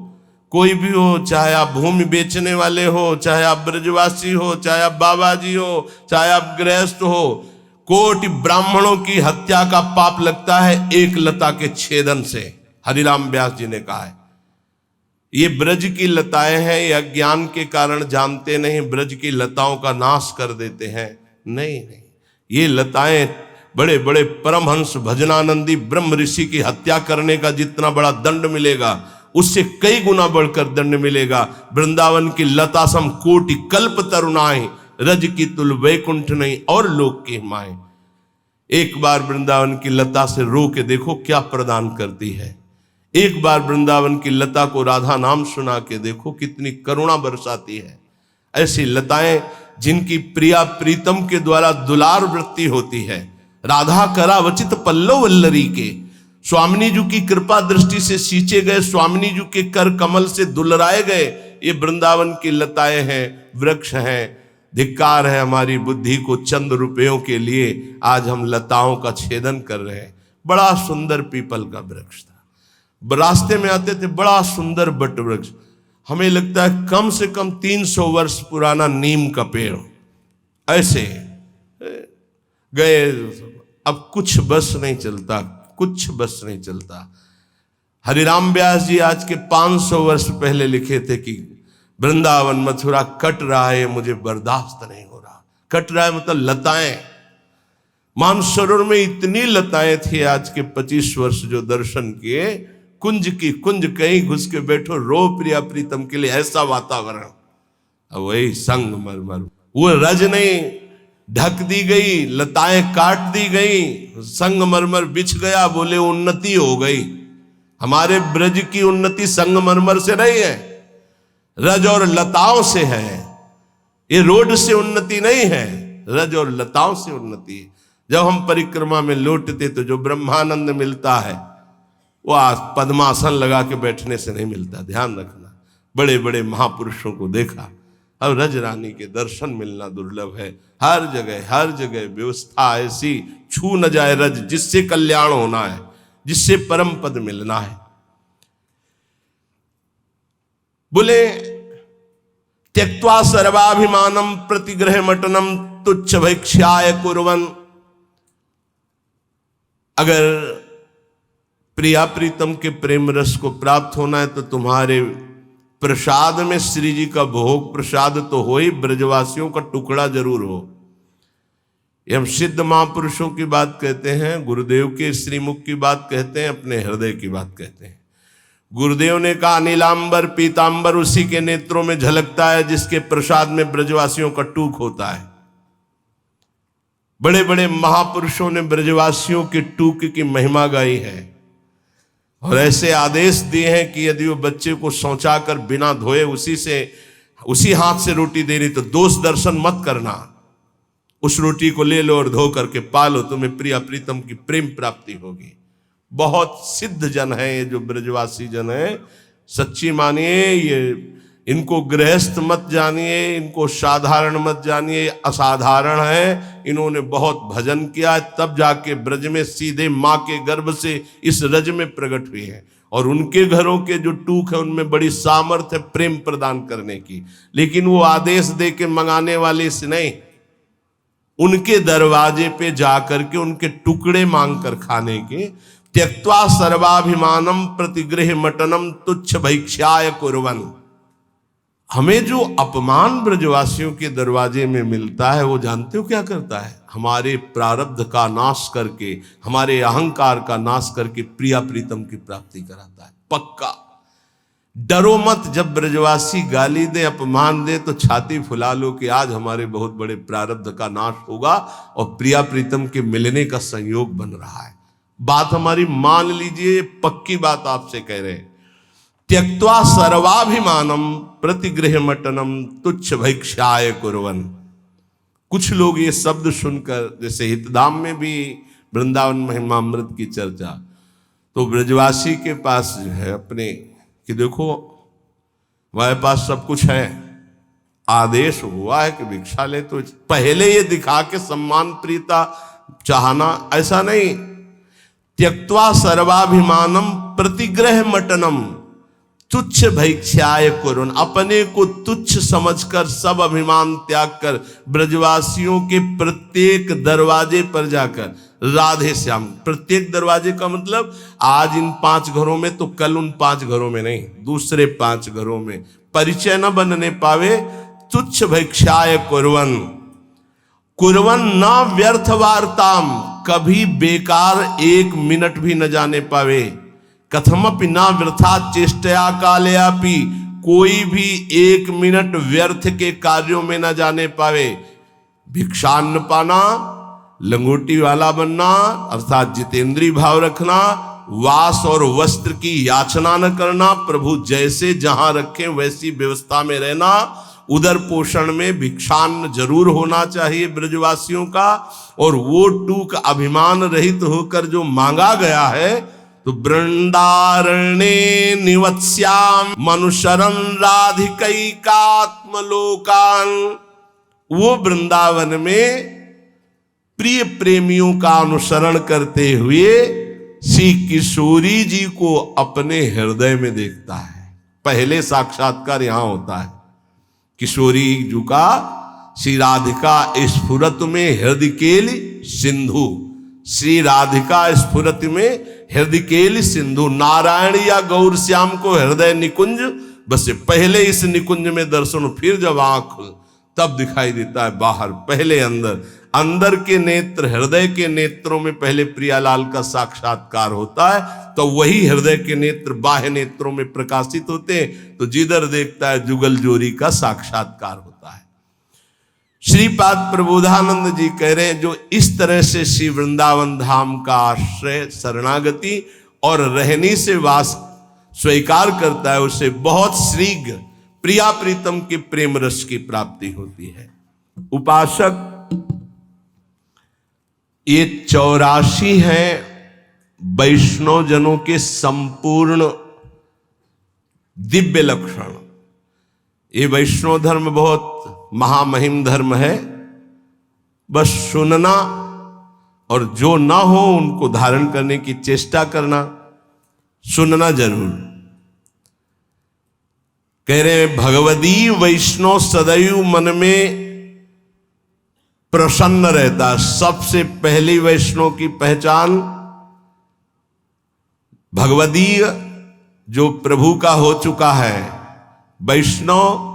Speaker 1: कोई भी हो, चाहे आप भूमि बेचने वाले हो, चाहे आप ब्रजवासी हो, चाहे आप बाबा जी हो, चाहे आप गृहस्थ हो, कोटि ब्राह्मणों की हत्या का पाप लगता है एक लता के छेदन से, हरिराम व्यास जी ने कहा है। ये ब्रज की लताएं हैं, ये अज्ञान के कारण जानते नहीं, ब्रज की लताओं का नाश कर देते हैं। नहीं नहीं, ये लताएं बड़े बड़े परमहंस भजनानंदी ब्रह्म ऋषि की हत्या करने का जितना बड़ा दंड मिलेगा, उससे कई गुना बढ़कर दंड मिलेगा। वृंदावन की लता सम कोटि कल्प तरुणाएं, रज की तुल वैकुंठ नहीं और लोक की माएं। एक बार वृंदावन की लता से रो के देखो क्या प्रदान करती है। एक बार वृंदावन की लता को राधा नाम सुना के देखो कितनी करुणा बरसाती है। ऐसी लताएं जिनकी प्रिया प्रीतम के द्वारा दुलार वृत्ति होती है। राधा करावचित पल्लव वल्लरी के, स्वामिनी जी की कृपा दृष्टि से सींचे गए, स्वामिनी जी के कर कमल से दुलराए गए ये वृंदावन की लताएं हैं, वृक्ष हैं। धिक्कार है हमारी बुद्धि को चंद रुपयों के लिए आज हम लताओं का छेदन कर रहे हैं। बड़ा सुंदर पीपल का वृक्ष था, रास्ते में आते थे, बड़ा सुंदर बट वृक्ष, हमें लगता है कम से कम 300 वर्ष पुराना नीम का पेड़। ऐसे गए, अब कुछ बस नहीं चलता, कुछ बस नहीं चलता। हरिराम व्यास जी आज के 500 वर्ष पहले लिखे थे कि वृंदावन मथुरा कट रहा है, मुझे बर्दाश्त नहीं हो रहा। कट रहा है मतलब लताएं, मानसरोवर में इतनी लताएं थी। आज के 25 वर्ष जो दर्शन किए, कुंज की कुंज, कहीं घुस के बैठो, रो प्रिया प्रीतम के लिए, ऐसा वातावरण। अब वही संगमरमर, वो रज नहीं ढक दी गई, लताएं काट दी गई, संगमरमर बिछ गया, बोले उन्नति हो गई। हमारे ब्रज की उन्नति संगमरमर से नहीं है, रज और लताओं से है। ये रोड से उन्नति नहीं है, रज और लताओं से उन्नति है। जब हम परिक्रमा में लौटते तो जो ब्रह्मानंद मिलता है वो पद्मासन लगा के बैठने से नहीं मिलता, ध्यान रखना। बड़े बड़े महापुरुषों को देखा, अब रज रानी के दर्शन मिलना दुर्लभ है। हर जगह व्यवस्था ऐसी, छू न जाए रज, जिससे कल्याण होना है, जिससे परम पद मिलना है। बोले त्यक्त्वा सर्वाभिमानम प्रतिग्रह मटनम तुच्छ भैक्ष्याय कुर्वन। अगर प्रिया प्रीतम के प्रेम रस को प्राप्त होना है तो तुम्हारे प्रसाद में श्री जी का भोग प्रसाद तो हो ही, ब्रजवासियों का टुकड़ा जरूर हो। ये हम सिद्ध महापुरुषों की बात कहते हैं, गुरुदेव के श्रीमुख की बात कहते हैं, अपने हृदय की बात कहते हैं। गुरुदेव ने कहा नीलांबर पीतांबर उसी के नेत्रों में झलकता है जिसके प्रसाद में ब्रजवासियों का टूक होता है। बड़े बड़े महापुरुषों ने ब्रजवासियों के टूक की महिमा गाई है और ऐसे आदेश दिए हैं कि यदि वो बच्चे को शौचा कर बिना धोए उसी हाथ से रोटी दे रही तो दोष दर्शन मत करना, उस रोटी को ले लो और धो करके पालो, तुम्हें प्रिया प्रीतम की प्रेम प्राप्ति होगी। बहुत सिद्ध जन है ये जो ब्रजवासी जन है, सच्ची मानिए। ये इनको गृहस्थ मत जानिए, इनको साधारण मत जानिए, असाधारण है। इन्होंने बहुत भजन किया है, तब जाके ब्रज में सीधे माँ के गर्भ से इस रज में प्रकट हुए हैं। और उनके घरों के जो टूक है उनमें बड़ी सामर्थ्य है प्रेम प्रदान करने की। लेकिन वो आदेश दे के मंगाने वाले से नहीं, उनके दरवाजे पे जाकर के उनके टुकड़े मांग कर खाने के। त्यक्त्वा सर्वाभिमानम प्रतिगृह मटनम तुच्छ भैक्ष्याय कुर्वन। हमें जो अपमान ब्रजवासियों के दरवाजे में मिलता है वो जानते हो क्या करता है? हमारे प्रारब्ध का नाश करके, हमारे अहंकार का नाश करके प्रिया प्रीतम की प्राप्ति कराता है। पक्का डरो मत, जब ब्रजवासी गाली दे अपमान दे तो छाती फुला लो कि आज हमारे बहुत बड़े प्रारब्ध का नाश होगा और प्रिया प्रीतम के मिलने का संयोग बन रहा है। बात हमारी मान लीजिए, पक्की बात आपसे कह रहे हैं। त्यक्त्वा सर्वाभिमानम प्रतिगृह मटनम तुच्छ भैक्ष्याय कुर्वन। कुछ लोग ये शब्द सुनकर, जैसे हितधाम में भी वृंदावन महिमामृत की चर्चा, तो ब्रजवासी के पास जो है अपने कि देखो हमारे पास सब कुछ है, आदेश हुआ है कि भिक्षा ले, तो पहले ये दिखा के सम्मान प्रियता चाहना, ऐसा नहीं। त्यक्त्वा सर्वाभिमानम प्रतिग्रह मटनम तुच्छ भैक्ष्याय कुर्वन। अपने को तुच्छ समझकर, सब अभिमान त्याग कर ब्रजवासियों के प्रत्येक दरवाजे पर जाकर, राधे श्याम। प्रत्येक दरवाजे का मतलब आज इन 5 घरों में तो कल उन 5 घरों में नहीं, दूसरे 5 घरों में परिचय न बनने पावे। तुच्छ भिक्षाय कुर्वन कुर्वन न व्यर्थ वार्ताम, कभी बेकार 1 मिनट भी न जाने पावे। कथमपि न वृथा चेष्टया कालयापि, कोई भी 1 मिनट व्यर्थ के कार्यों में न जाने पावे। भिक्षान्न पाना, लंगोटी वाला बनना अर्थात जितेंद्रीय भाव रखना, वास और वस्त्र की याचना न करना, प्रभु जैसे जहां रखें वैसी व्यवस्था में रहना, उदर पोषण में भिक्षान्न जरूर होना चाहिए ब्रजवासियों का। और वो टूक अभिमान रहित होकर जो मांगा गया है, तो वृंदारण्ये निवत्स्याम मनुशरं राधिकैकात्मलोकान, वो वृंदावन में प्रिय प्रेमियों का अनुसरण करते हुए श्री किशोरी जी को अपने हृदय में देखता है। पहले साक्षात्कार यहां होता है किशोरी जी का। श्री राधिका स्फुरत में हृदय केल सिंधु, श्री राधिका स्फुरत में हृदय केल सिंधु। नारायण या गौर श्याम को हृदय निकुंज, बस पहले इस निकुंज में दर्शन, फिर जब आंख तब दिखाई देता है बाहर। पहले अंदर, अंदर के नेत्र, हृदय के नेत्रों में पहले प्रियालाल का साक्षात्कार होता है, तो वही हृदय के नेत्र बाह्य नेत्रों में प्रकाशित होते हैं, तो जिधर देखता है जुगल जोरी का साक्षात्कार होता है। श्रीपाद प्रबोधानंद जी कह रहे हैं, जो इस तरह से श्री वृंदावन धाम का आश्रय, शरणागति और रहनी से वास स्वीकार करता है, उसे बहुत शीघ्र प्रिया प्रीतम के प्रेम रस की प्राप्ति होती है। उपासक, ये 84 हैं वैष्णव जनों के संपूर्ण दिव्य लक्षण। ये वैष्णव धर्म बहुत महामहिम धर्म है, बस सुनना और जो ना हो उनको धारण करने की चेष्टा करना, सुनना जरूर। कह रहे हैं भगवदी वैष्णव सदैव मन में प्रसन्न रहता। सबसे पहली वैष्णव की पहचान भगवदीय जो प्रभु का हो चुका है, वैष्णव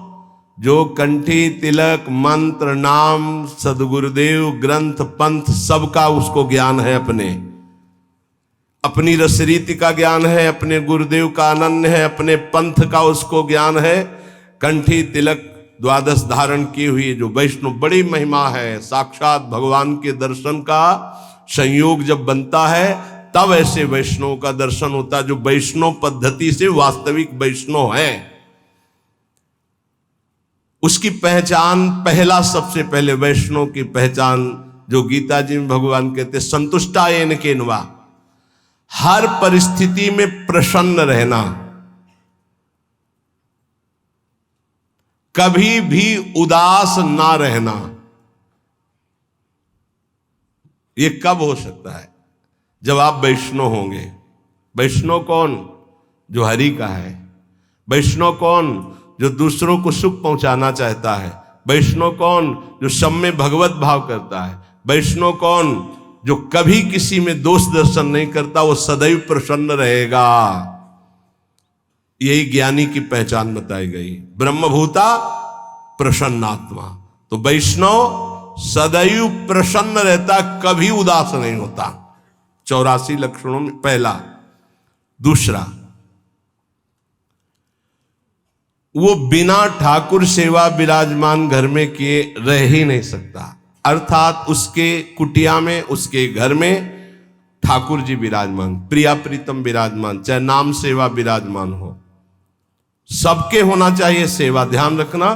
Speaker 1: जो कंठी तिलक मंत्र नाम सदगुरुदेव ग्रंथ पंथ सबका उसको ज्ञान है, अपनी रसरीति का ज्ञान है, अपने गुरुदेव का अनन्य है, अपने पंथ का उसको ज्ञान है। कंठी तिलक द्वादश धारण की हुई जो वैष्णव, बड़ी महिमा है। साक्षात भगवान के दर्शन का संयोग जब बनता है तब ऐसे वैष्णव का दर्शन होता है, जो वैष्णव पद्धति से वास्तविक वैष्णव है। उसकी पहचान, पहला सबसे पहले वैष्णव की पहचान जो गीता जी में भगवान कहते संतुष्टायेन केनवा, हर परिस्थिति में प्रसन्न रहना, कभी भी उदास ना रहना। ये कब हो सकता है? जब आप वैष्णव होंगे। वैष्णव कौन? जो हरि का है। वैष्णव कौन? जो दूसरों को सुख पहुंचाना चाहता है। वैष्णव कौन? जो सब में भगवत भाव करता है। वैष्णव कौन? जो कभी किसी में दोष दर्शन नहीं करता, वो सदैव प्रसन्न रहेगा। यही ज्ञानी की पहचान बताई गई। ब्रह्मभूता प्रसन्नात्मा, तो वैष्णव सदैव प्रसन्न रहता, कभी उदास नहीं होता। 84 लक्षणों में पहला। दूसरा, वो बिना ठाकुर सेवा विराजमान घर में किए रह ही नहीं सकता। अर्थात उसके कुटिया में, उसके घर में ठाकुर जी विराजमान, प्रिया प्रीतम विराजमान, चाहे नाम सेवा विराजमान हो, सबके होना चाहिए सेवा। ध्यान रखना,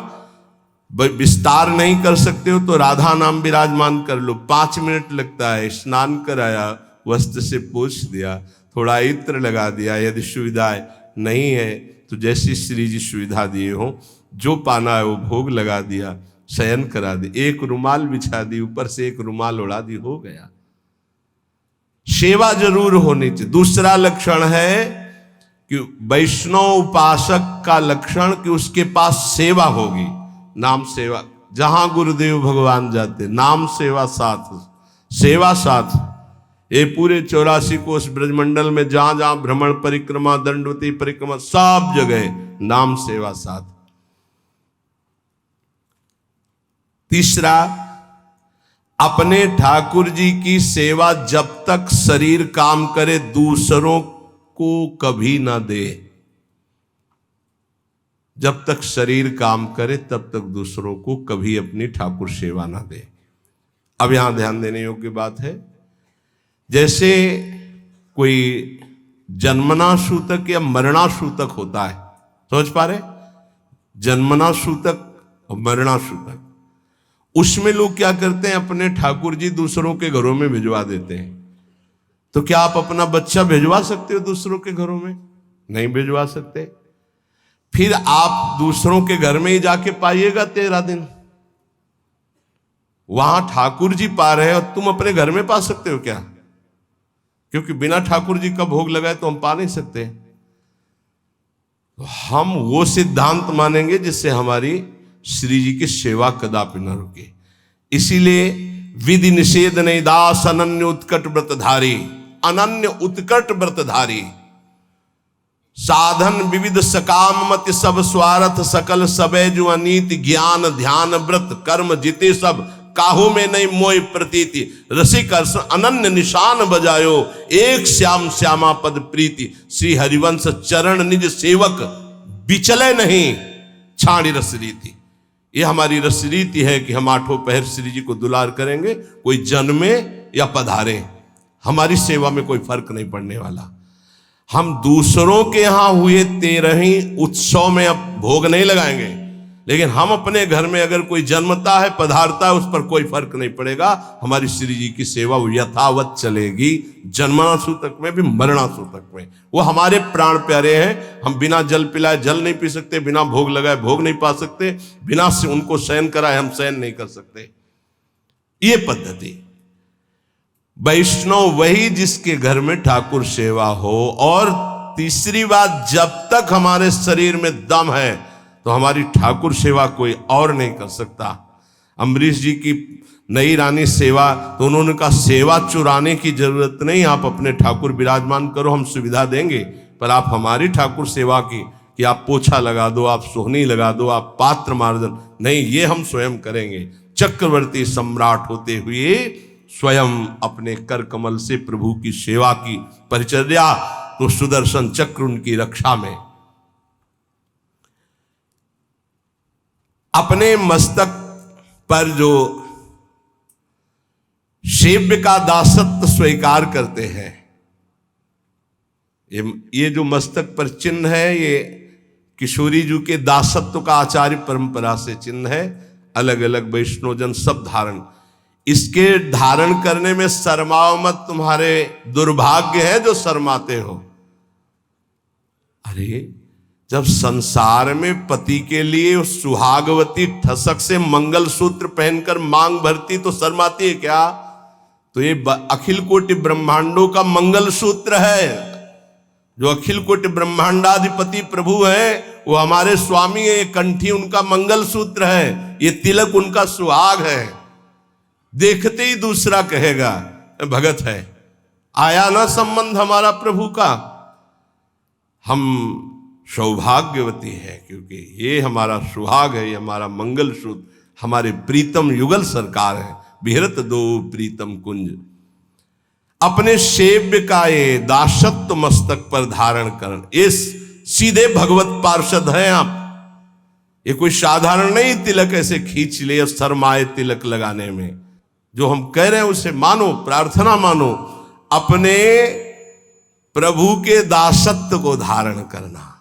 Speaker 1: विस्तार नहीं कर सकते हो तो राधा नाम विराजमान कर लो। 5 मिनट लगता है। स्नान कराया, वस्त्र से पोंछ दिया, थोड़ा इत्र लगा दिया। यदि सुविधाएं नहीं है तो जैसी श्री जी सुविधा दिए हो, जो पाना है वो भोग लगा दिया, शयन करा दी, एक रुमाल बिछा दी, ऊपर से एक रुमाल उड़ा दी, हो गया। सेवा जरूर होनी चाहिए। दूसरा लक्षण है कि वैष्णव उपासक का लक्षण कि उसके पास सेवा होगी। नाम सेवा, जहां गुरुदेव भगवान जाते नाम सेवा साथ, सेवा साथ। ये पूरे 84 कोष ब्रजमंडल में जहां जहां भ्रमण परिक्रमा, दंडवती परिक्रमा, सब जगह नाम सेवा साथ। तीसरा, अपने ठाकुर जी की सेवा जब तक शरीर काम करे दूसरों को कभी ना दे। जब तक शरीर काम करे तब तक दूसरों को कभी अपनी ठाकुर सेवा ना दे। अब यहां ध्यान देने योग्य बात है, जैसे कोई जन्मना सूतक या मरणा सूतक होता है, समझ पा रहे? जन्मना सूतक और मरणा सूतक, उसमें लोग क्या करते हैं, अपने ठाकुर जी दूसरों के घरों में भिजवा देते हैं। तो क्या आप अपना बच्चा भिजवा सकते हो दूसरों के घरों में? नहीं भिजवा सकते। फिर आप दूसरों के घर में ही जाके पाइएगा 13 दिन। वहां ठाकुर जी पा रहे हैं और तुम अपने घर में पा सकते हो क्या? क्योंकि बिना ठाकुर जी का भोग लगाए तो हम पा नहीं सकते। तो हम वो सिद्धांत मानेंगे जिससे हमारी श्री जी की सेवा कदापि न रुके। इसीलिए विधि निषेध नहीं दास अनन्य उत्कट व्रतधारी, अनन्य उत्कट व्रतधारी, साधन विविध सकाम मति सब स्वार्थ सकल सबे जो अनीति ज्ञान ध्यान व्रत कर्म जिते सब काहू में नहीं मोय प्रतीति रसिक अनन्य निशान बजायो एक श्याम श्यामा पद प्रीति श्री हरिवंश चरण निज सेवक बिचले नहीं छाड़ी रस रीति। ये हमारी रस रीति है कि हम आठों पहर श्री जी को दुलार करेंगे, कोई जन्मे या पधारे, हमारी सेवा में कोई फर्क नहीं पड़ने वाला। हम दूसरों के यहां हुए 13 उत्सव में अब भोग नहीं लगाएंगे, लेकिन हम अपने घर में अगर कोई जन्मता है, पधारता है, उस पर कोई फर्क नहीं पड़ेगा। हमारी श्री जी की सेवा यथावत चलेगी, जन्मना सूतक में भी मरणा सूतक में। वो हमारे प्राण प्यारे हैं। हम बिना जल पिलाए जल नहीं पी सकते, बिना भोग लगाए भोग नहीं पा सकते, बिना से उनको शयन कराए हम शयन नहीं कर सकते। ये पद्धति वैष्णव वही जिसके घर में ठाकुर सेवा हो। और तीसरी बात, जब तक हमारे शरीर में दम है तो हमारी ठाकुर सेवा कोई और नहीं कर सकता। अम्बरीश जी की नई रानी सेवा, तो उन्होंने कहा सेवा चुराने की जरूरत नहीं, आप अपने ठाकुर विराजमान करो, हम सुविधा देंगे, पर आप हमारी ठाकुर सेवा की कि आप पोछा लगा दो, आप सोहनी लगा दो, आप पात्र मार्जन नहीं, ये हम स्वयं करेंगे। चक्रवर्ती सम्राट होते हुए स्वयं अपने कर कमल से प्रभु की सेवा की परिचर्या, तो सुदर्शन चक्र उनकी रक्षा में। अपने मस्तक पर जो सेव्य का दासत्व स्वीकार करते हैं, ये जो मस्तक पर चिन्ह है, ये किशोरी जी के दासत्व का आचार्य परंपरा से चिन्ह है। अलग अलग वैष्णवजन सब धारण, इसके धारण करने में शर्माओ मत, तुम्हारे दुर्भाग्य है जो शर्माते हो। अरे जब संसार में पति के लिए सुहागवती ठसक से मंगल सूत्र पहनकर मांग भरती तो शर्माती है क्या? तो ये अखिल कोटि ब्रह्मांडों का मंगल सूत्र है। जो अखिल कोटि ब्रह्मांडाधिपति प्रभु है वो हमारे स्वामी है। ये कंठी उनका मंगल सूत्र है, ये तिलक उनका सुहाग है। देखते ही दूसरा कहेगा भगत है, आया ना संबंध हमारा प्रभु का। हम सौभाग्यवती है क्योंकि ये हमारा सुहाग है, ये हमारा मंगल सूत्र, हमारे प्रीतम युगल सरकार है। बिहरत दो प्रीतम कुंज, अपने सेव्य का ये दासत्व मस्तक पर धारण करण, ये सीधे भगवत पार्षद हैं आप। ये कोई साधारण नहीं तिलक ऐसे खींच ले और शर्माए तिलक लगाने में। जो हम कह रहे हैं उसे मानो, प्रार्थना मानो, अपने प्रभु के दासत्व को धारण करना।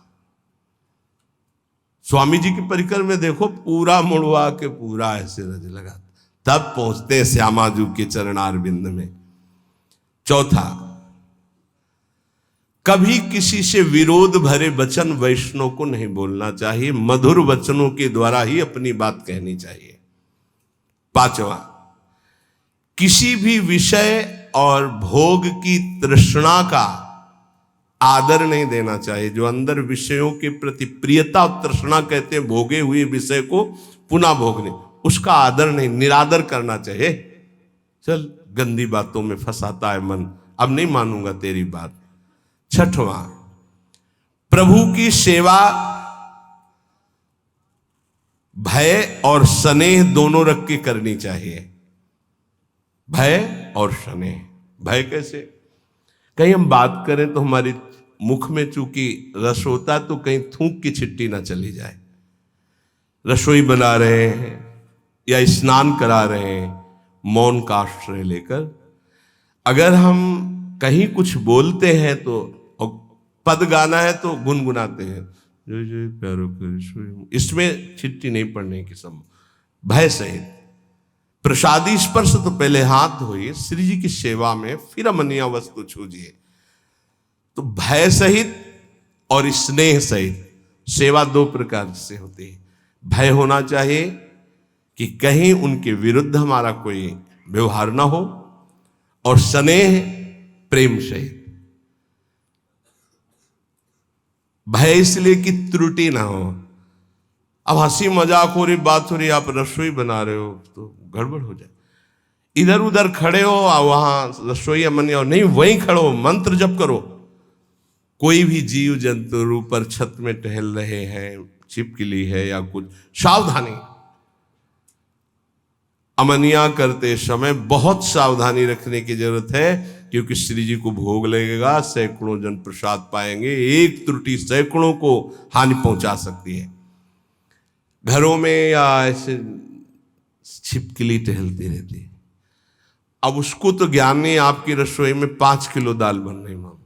Speaker 1: स्वामी जी की परिकर में देखो, पूरा मुड़वा के पूरा ऐसे रज लगा, तब पहुंचते श्यामाजू के चरणारविंद में। चौथा, कभी किसी से विरोध भरे वचन वैष्णव को नहीं बोलना चाहिए, मधुर वचनों के द्वारा ही अपनी बात कहनी चाहिए। पांचवा, किसी भी विषय और भोग की तृष्णा का आदर नहीं देना चाहिए। जो अंदर विषयों के प्रति प्रियता और तृष्णा कहते हैं, भोगे हुए विषय को पुनः भोगने, उसका आदर नहीं, निरादर करना चाहिए। चल गंदी बातों में फंसाता है मन, अब नहीं मानूंगा तेरी बात। छठवां, प्रभु की सेवा भय और स्नेह दोनों रख के करनी चाहिए। भय और स्नेह। भय कैसे? कहीं हम बात करें तो हमारी मुख में चूंकि रस होता तो कहीं थूक की छिट्टी ना चली जाए। रसोई बना रहे हैं या स्नान करा रहे हैं, मौन का आश्रय लेकर अगर हम कहीं कुछ बोलते हैं तो, और पद गाना है तो गुनगुनाते हैं, जय जय प्यारो कर, इसमें छिट्टी नहीं पड़ने की संभव। भय सहित प्रसादी स्पर्श तो पहले हाथ धोइए श्री जी की सेवा में, फिर अमनिया वस्तु छूजिए। तो भय सहित और स्नेह सहित सेवा दो प्रकार से होती है। भय होना चाहिए कि कहीं उनके विरुद्ध हमारा कोई व्यवहार ना हो, और स्नेह प्रेम सहित। भय इसलिए कि त्रुटि ना हो। अब हंसी मजाक हो रही, बात हो रही, आप रसोई बना रहे हो तो गड़बड़ हो जाए। इधर उधर खड़े हो, वहां रसोई अमनिया नहीं, वहीं खड़ो, मंत्र जप करो। कोई भी जीव जंतु ऊपर छत में टहल रहे हैं, छिपकली है या कुछ, सावधानी। अमनिया करते समय बहुत सावधानी रखने की जरूरत है, क्योंकि श्री जी को भोग लगेगा, सैकड़ों जन प्रसाद पाएंगे, एक त्रुटि सैकड़ों को हानि पहुंचा सकती है। घरों में या ऐसे छिपकली टहलती रहती है। अब उसको तो ज्ञान नहीं, आपकी रसोई में 5 किलो दाल बन रही माम,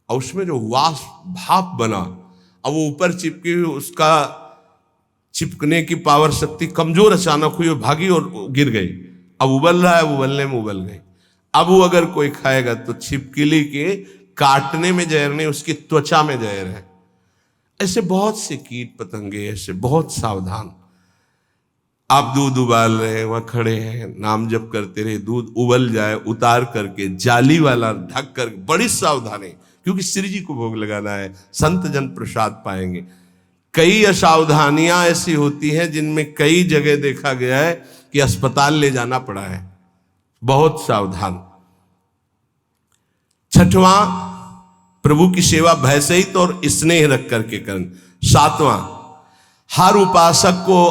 Speaker 1: और उसमें जो वाष्प भाप बना, अब वो ऊपर चिपकी हुई, उसका चिपकने की पावर शक्ति कमजोर अचानक हुई और भागी और गिर गई। अब उबल रहा है, उबलने में उबल गई। अब वो अगर कोई खाएगा तो छिपकली के काटने में जहर नहीं, उसकी त्वचा में जहर है। ऐसे बहुत से कीट पतंगे, ऐसे बहुत सावधान। आप दूध उबाल रहे हैं, वहां खड़े हैं, नाम जप करते रहे, दूध उबल जाए, उतार करके जाली वाला ढक कर, बड़ी सावधानी, क्योंकि श्री जी को भोग लगाना है, संत जन प्रसाद पाएंगे। कई असावधानियां ऐसी होती हैं जिनमें कई जगह देखा गया है कि अस्पताल ले जाना पड़ा है। बहुत सावधान। छठवां, प्रभु की सेवा भय सहित और स्नेह रख करके करना। सातवां, हर उपासक को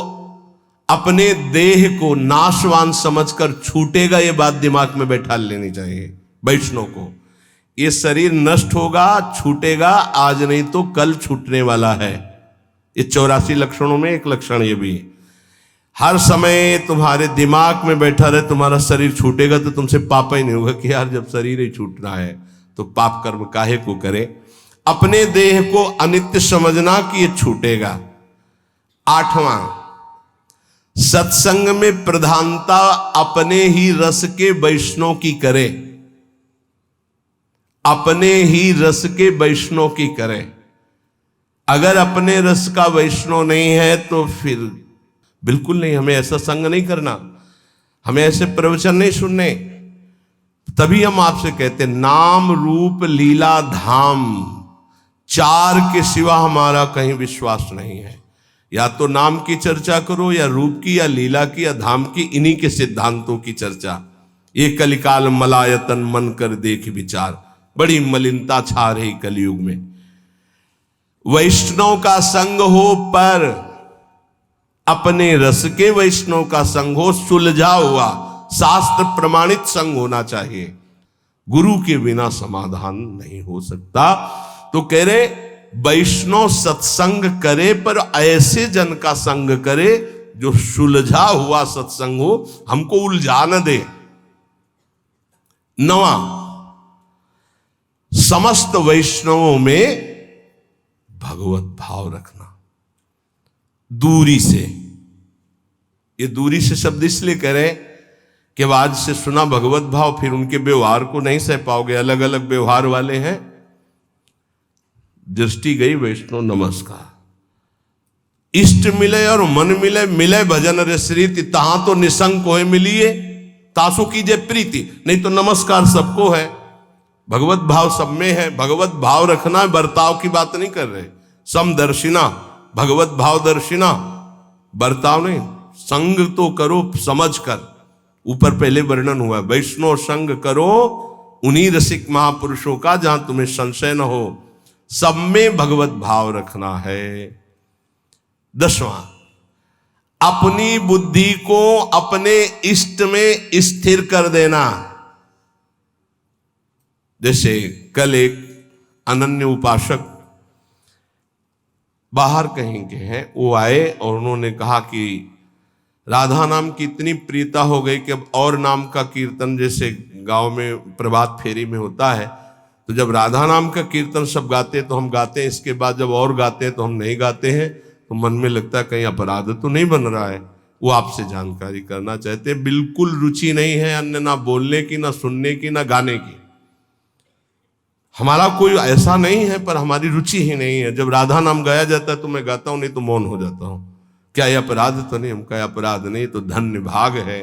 Speaker 1: अपने देह को नाशवान समझकर छूटेगा, ये बात दिमाग में बैठा लेनी चाहिए वैष्णव को। ये शरीर नष्ट होगा, छूटेगा, आज नहीं तो कल छूटने वाला है। ये 84 लक्षणों में एक लक्षण ये भी है। हर समय तुम्हारे दिमाग में बैठा रहे तुम्हारा शरीर छूटेगा, तो तुमसे पाप ही नहीं होगा कि यार जब शरीर ही छूटना है तो पाप कर्म काहे को करे। अपने देह को अनित्य समझना कि ये छूटेगा। आठवां, सत्संग में प्रधानता अपने ही रस के वैष्णव की करे। अपने ही रस के वैष्णव की करे। अगर अपने रस का वैष्णव नहीं है तो फिर बिल्कुल नहीं, हमें ऐसा संग नहीं करना, हमें ऐसे प्रवचन नहीं सुनने। तभी हम आपसे कहते नाम रूप लीला धाम, चार के सिवा हमारा कहीं विश्वास नहीं है। या तो नाम की चर्चा करो, या रूप की, या लीला की, या धाम की, इन्हीं के सिद्धांतों की चर्चा। ये कलिकाल मलायतन मन कर देख विचार, बड़ी मलिनता छा रही कलयुग में। वैष्णव का संग हो, पर अपने रस के वैष्णव का संग हो, सुलझा हुआ शास्त्र प्रमाणित संग होना चाहिए। गुरु के बिना समाधान नहीं हो सकता। तो कह रहे वैष्णव सत्संग करे, पर ऐसे जन का संग करे जो सुलझा हुआ सत्संग हो, हमको उलझा न दे। नवा, समस्त वैष्णवों में भगवत भाव रखना, दूरी से। ये दूरी से शब्द इसलिए कह रहे कि आज से सुना भगवत भाव, फिर उनके व्यवहार को नहीं सह पाओगे। अलग अलग व्यवहार वाले हैं। दृष्टि गई वैष्णव नमस्कार। इष्ट मिले और मन मिले, मिले भजन रसरीति, तहां तो निसंग को है मिलिए, तासु कीजिए प्रीति। नहीं तो नमस्कार सबको है, भगवत भाव सब में है। भगवत भाव रखना, बर्ताव की बात नहीं कर रहे। समदर्शिना, भगवत भाव दर्शिना, बर्ताव नहीं। संग तो करो समझ कर, ऊपर पहले वर्णन हुआ, वैष्णव संग करो उन्हीं रसिक महापुरुषों का जहां तुम्हें संशय न हो, सब में भगवत भाव रखना है। 10वां, अपनी बुद्धि को अपने इष्ट में स्थिर कर देना। जैसे कल एक अनन्य उपासक बाहर कहीं के हैं, वो आए और उन्होंने कहा कि राधा नाम की इतनी प्रियता हो गई कि अब और नाम का कीर्तन जैसे गांव में प्रभात फेरी में होता है, तो जब राधा नाम का कीर्तन सब गाते हैं तो हम गाते हैं, इसके बाद जब और गाते हैं तो हम नहीं गाते हैं, तो मन में लगता है कहीं अपराध तो नहीं बन रहा है। वो आपसे जानकारी करना चाहते हैं। बिल्कुल रुचि नहीं है अन्य ना बोलने की, ना सुनने की, ना गाने की। हमारा कोई ऐसा नहीं है, पर हमारी रुचि ही नहीं है। जब राधा नाम गाया जाता है तो मैं गाता हूं, नहीं तो मौन हो जाता हूं। क्या यह अपराध तो नहीं? हम कहा अपराध नहीं, तो धन्य भाग है।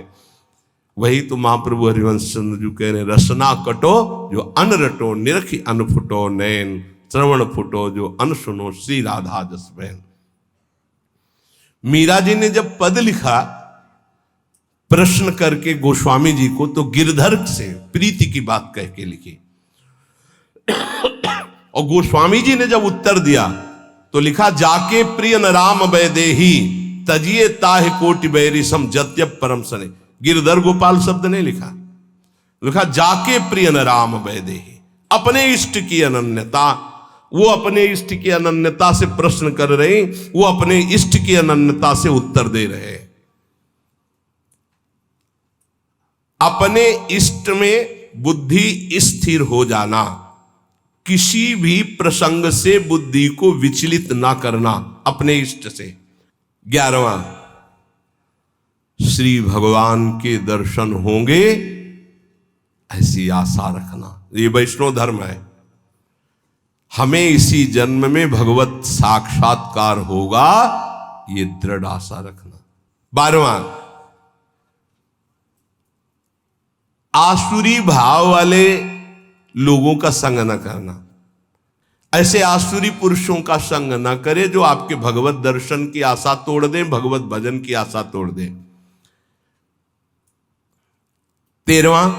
Speaker 1: वही तो महाप्रभु हरिवंश चंद्र जी कह रहे, रसना कटो जो अन रटो, निरखी अन फुटो नैन, श्रवण फुटो जो अन सुनो, श्री राधा जस बहन। मीरा जी ने जब पद लिखा प्रश्न करके गोस्वामी जी को, तो गिरधर से प्रीति की बात कह के लिखी। और गोस्वामी जी ने जब उत्तर दिया तो लिखा, जाके प्रिय न राम वैदेही तजिए ताह कोटि बैरी सम जत्यप परम सने। गिरधर गोपाल शब्द नहीं लिखा, लिखा जाके प्रिय न राम वैदेही। अपने इष्ट की अनन्यता, वो अपने इष्ट की अनन्यता से प्रश्न कर रहे, वो अपने इष्ट की अनन्यता से उत्तर दे रहे। अपने इष्ट में बुद्धि स्थिर हो जाना, किसी भी प्रसंग से बुद्धि को विचलित ना करना, अपने इष्ट से। 11वां, श्री भगवान के दर्शन होंगे ऐसी आशा रखना। ये वैष्णव धर्म है। हमें इसी जन्म में भगवत साक्षात्कार होगा, ये दृढ़ आशा रखना। 12वां, आसुरी भाव वाले लोगों का संग न करना। ऐसे आसुरी पुरुषों का संग न करे जो आपके भगवत दर्शन की आशा तोड़ दें, भगवत भजन की आशा तोड़ दें। 13वां,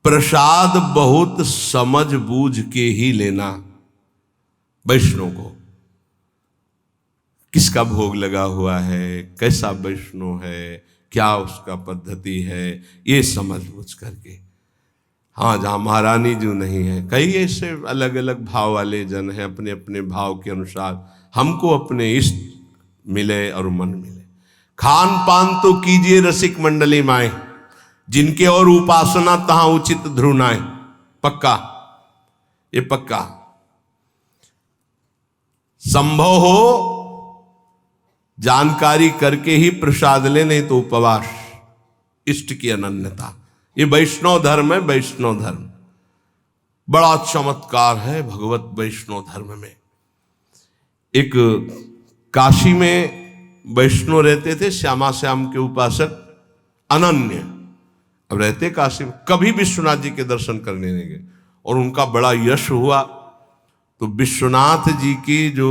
Speaker 1: प्रसाद बहुत समझ बूझ के ही लेना। वैष्णव को किसका भोग लगा हुआ है, कैसा वैष्णव है, क्या उसका पद्धति है, ये समझ बूझ करके। हाँ, जहाँ महारानी जो नहीं है, कई ऐसे अलग अलग भाव वाले जन हैं, अपने अपने भाव के अनुसार हमको अपने इष्ट मिले और मन मिले। खान पान तो कीजिए रसिक मंडली माए, जिनके और उपासना तहां उचित ध्रुनाए। पक्का, ये पक्का। संभव हो जानकारी करके ही प्रसाद ले, नहीं तो उपवास, इष्ट की अनन्यता। ये वैष्णव धर्म है। वैष्णव धर्म बड़ा चमत्कार है भगवत वैष्णव धर्म में। एक काशी में वैष्णव रहते थे, श्यामा श्याम के उपासक, अनन्य। अब रहते काशी में, कभी विश्वनाथ जी के दर्शन करने नहीं गए, और उनका बड़ा यश हुआ। तो विश्वनाथ जी की जो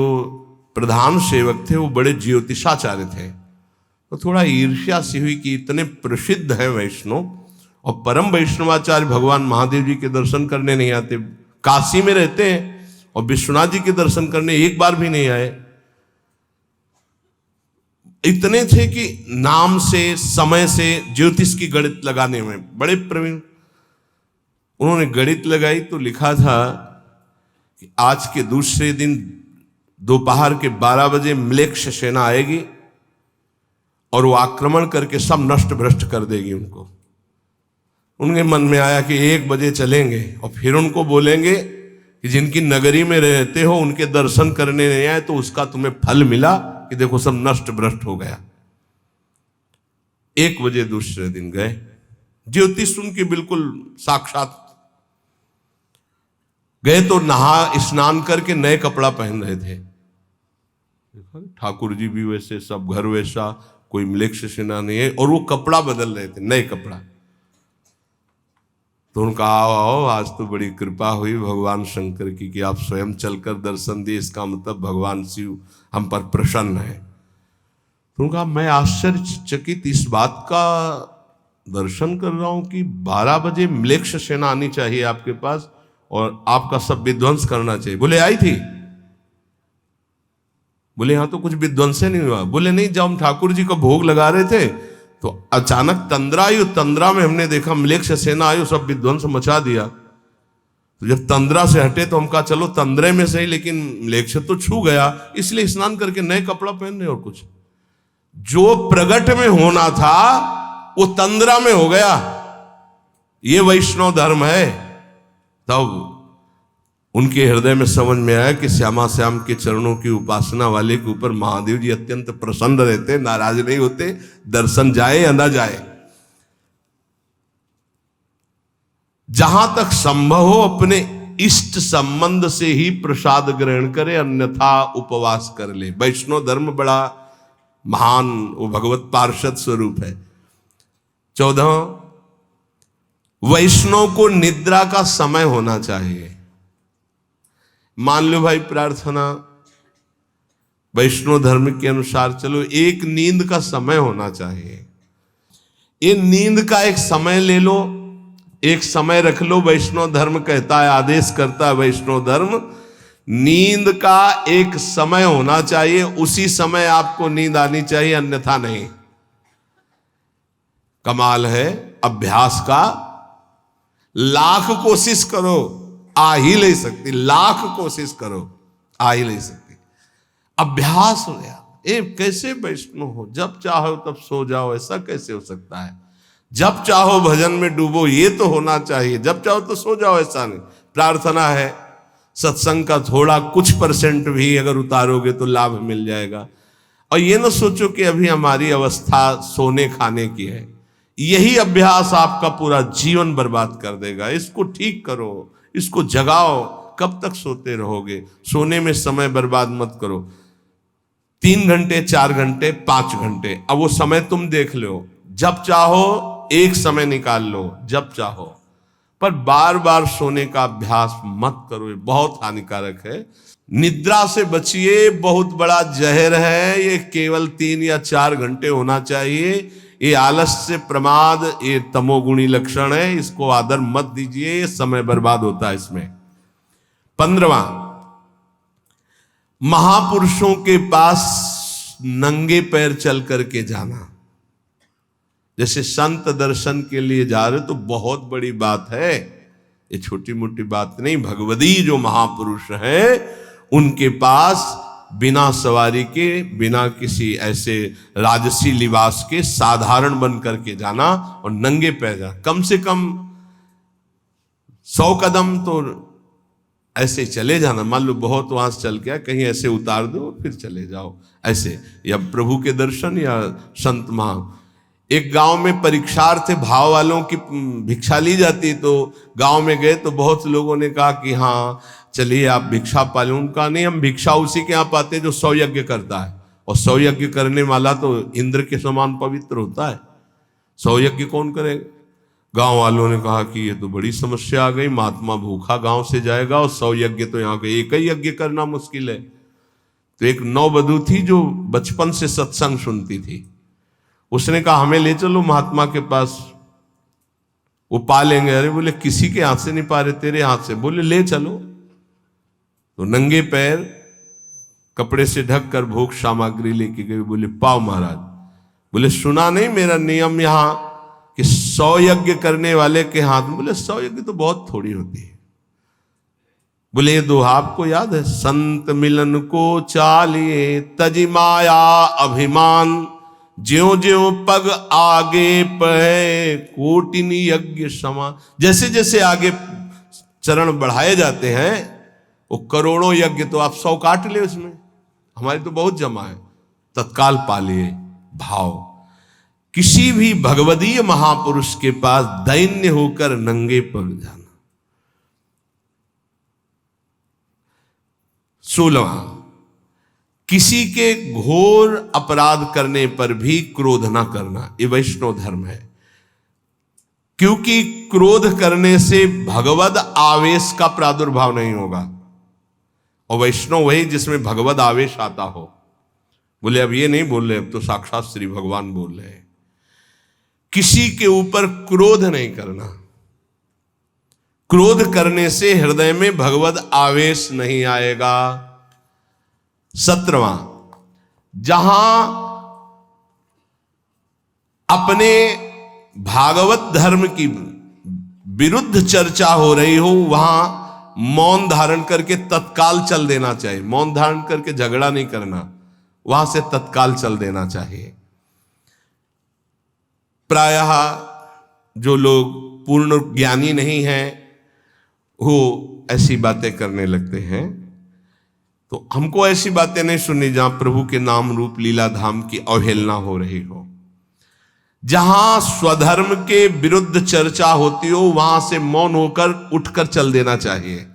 Speaker 1: प्रधान सेवक थे वो बड़े ज्योतिषाचार्य थे, तो थोड़ा ईर्ष्या सी हुई कि इतने प्रसिद्ध है वैष्णव और परम वैष्णवाचार्य भगवान महादेव जी के दर्शन करने नहीं आते। काशी में रहते हैं और विश्वनाथ जी के दर्शन करने एक बार भी नहीं आए। इतने थे कि नाम से, समय से, ज्योतिष की गणित लगाने में बड़े प्रवीण। उन्होंने गणित लगाई तो लिखा था कि आज के दूसरे दिन दोपहर के 12 बजे म्लेच्छ सेना आएगी और वो आक्रमण करके सब नष्ट भ्रष्ट कर देगी उनको। उनके मन में आया कि 1 बजे चलेंगे और फिर उनको बोलेंगे कि जिनकी नगरी में रहते हो उनके दर्शन करने नहीं आए तो उसका तुम्हें फल मिला कि देखो सब नष्ट भ्रष्ट हो गया। 1 बजे दूसरे दिन गए, ज्योतिष उनकी बिल्कुल साक्षात। गए तो नहा स्नान करके नए कपड़ा पहन रहे थे। ठाकुर जी भी वैसे, सब घर वैसा, कोई म्लेच्छ सेना नहीं है, और वो कपड़ा बदल रहे थे, नए कपड़ा। तो उनका आओ आज तो बड़ी कृपा हुई भगवान शंकर की कि आप स्वयं चलकर दर्शन दिए, इसका मतलब भगवान शिव हम पर प्रसन्न है। तो कहा मैं आश्चर्यचकित इस बात का दर्शन कर रहा हूं कि 12 बजे म्लेच्छ सेना आनी चाहिए आपके पास और आपका सब विध्वंस करना चाहिए। बोले आई थी? बोले यहां तो कुछ विध्वंस नहीं हुआ। बोले नहीं, जब हम ठाकुर जी को भोग लगा रहे थे तो अचानक तंद्रा आई, तंद्रा में हमने देखा म्लेच्छ सेना आई, सब विध्वंस मचा दिया। तो जब तंद्रा से हटे तो हम कहा चलो तंद्रे में सही, लेकिन म्लेच्छ तो छू गया, इसलिए स्नान करके नए कपड़ा पहन रहे और कुछ। जो प्रगट में होना था वो तंद्रा में हो गया। ये वैष्णव धर्म है। तब उनके हृदय में समझ में आया कि श्यामा श्याम के चरणों की उपासना वाले के ऊपर महादेव जी अत्यंत प्रसन्न रहते, नाराज नहीं होते, दर्शन जाए या ना जाए। जहां तक संभव हो अपने इष्ट संबंध से ही प्रसाद ग्रहण करे, अन्यथा उपवास कर ले। वैष्णव धर्म बड़ा महान, वो भगवत पार्षद स्वरूप है। 14, वैष्णव को निद्रा का समय होना चाहिए। मान लो भाई प्रार्थना वैष्णव धर्म के अनुसार चलो, एक नींद का समय होना चाहिए। ये नींद का एक समय ले लो, एक समय रख लो। वैष्णव धर्म कहता है, आदेश करता है वैष्णव धर्म, नींद का एक समय होना चाहिए, उसी समय आपको नींद आनी चाहिए, अन्यथा नहीं। कमाल है अभ्यास का। लाख कोशिश करो आ ही नहीं सकती, लाख कोशिश करो आ ही नहीं सकती। अभ्यास हो गया। ए कैसे वैष्णव हो, जब चाहो तब सो जाओ, ऐसा कैसे हो सकता है? जब चाहो भजन में डूबो, ये तो होना चाहिए। जब चाहो तो सो जाओ, ऐसा नहीं। प्रार्थना है, सत्संग का थोड़ा कुछ % भी अगर उतारोगे तो लाभ मिल जाएगा। और ये ना सोचो कि अभी हमारी अवस्था सोने खाने की है। यही अभ्यास आपका पूरा जीवन बर्बाद कर देगा। इसको ठीक करो, इसको जगाओ। कब तक सोते रहोगे? सोने में समय बर्बाद मत करो। 3 घंटे, 4 घंटे, 5 घंटे, अब वो समय तुम देख लो। जब चाहो एक समय निकाल लो, जब चाहो, पर बार बार सोने का अभ्यास मत करो, ये बहुत हानिकारक है। निद्रा से बचिए, बहुत बड़ा जहर है ये। केवल 3 या 4 घंटे होना चाहिए। ये आलस्य, प्रमाद, ये तमोगुणी लक्षण है, इसको आदर मत दीजिए, समय बर्बाद होता है इसमें। 15वां, महापुरुषों के पास नंगे पैर चल करके जाना। जैसे संत दर्शन के लिए जा रहे तो बहुत बड़ी बात है, ये छोटी मोटी बात नहीं। भगवदी जो महापुरुष है उनके पास बिना सवारी के, बिना किसी ऐसे राजसी लिबास के, साधारण बन करके जाना और नंगे पैर जाना। कम से कम 100 कदम तो ऐसे चले जाना। मान लो बहुत वहां से चल के कहीं ऐसे उतार दो, फिर चले जाओ ऐसे, या प्रभु के दर्शन या संत महा। एक गांव में परीक्षार्थ भाव वालों की भिक्षा ली जाती, तो गांव में गए तो बहुत लोगों ने कहा कि हाँ चलिए आप भिक्षा पाले। उनका नहीं, हम भिक्षा उसी के यहाँ पाते जो 100 यज्ञ करता है, और 100 यज्ञ करने वाला तो इंद्र के समान पवित्र होता है। 100 यज्ञ कौन करेगा? गांव वालों ने कहा कि ये तो बड़ी समस्या आ गई, महात्मा भूखा गांव से जाएगा और 100 यज्ञ तो यहाँ के एक ही यज्ञ करना मुश्किल है। तो एक नववधू थी जो बचपन से सत्संग सुनती थी, उसने कहा हमें ले चलो महात्मा के पास, वो पा लेंगे। अरे बोले किसी के हाथ से नहीं पा रहे, तेरे हाथ से। बोले ले चलो। तो नंगे पैर कपड़े से ढक कर भोग सामग्री लेके गए। बोले पाओ महाराज। बोले सुना नहीं मेरा नियम यहाँ कि 100 यज्ञ करने वाले के हाथ में। बोले 100 यज्ञ तो बहुत थोड़ी होती है। बोले ये दोहा आपको याद है, संत मिलन को चालिए तजी माया अभिमान, ज्यो ज्यो पग आगे पढ़े कोटिन यज्ञ समा। जैसे जैसे आगे चरण बढ़ाए जाते हैं वो करोड़ों यज्ञ, तो आप 100 काट ले उसमें, हमारी तो बहुत जमा है, तत्काल पा लिए भाव। किसी भी भगवदीय महापुरुष के पास दैन्य होकर नंगे पग जाना। 16वां, किसी के घोर अपराध करने पर भी क्रोध ना करना। ये वैष्णव धर्म है, क्योंकि क्रोध करने से भगवद आवेश का प्रादुर्भाव नहीं होगा। और वैष्णव वही जिसमें भगवद आवेश आता हो, बोले अब ये नहीं बोल रहे, अब तो साक्षात श्री भगवान बोल रहे हैं। किसी के ऊपर क्रोध नहीं करना। क्रोध करने से हृदय में भगवत आवेश नहीं आएगा। 17वां, जहां अपने भागवत धर्म की विरुद्ध चर्चा हो रही हो, वहां मौन धारण करके तत्काल चल देना चाहिए। मौन धारण करके झगड़ा नहीं करना, वहां से तत्काल चल देना चाहिए। प्रायः जो लोग पूर्ण ज्ञानी नहीं हैं वो ऐसी बातें करने लगते हैं। तो हमको ऐसी बातें नहीं सुननी जहां प्रभु के नाम रूप लीला धाम की अवहेलना हो रही हो। जहां स्वधर्म के विरुद्ध चर्चा होती हो, वहां से मौन होकर उठकर चल देना चाहिए।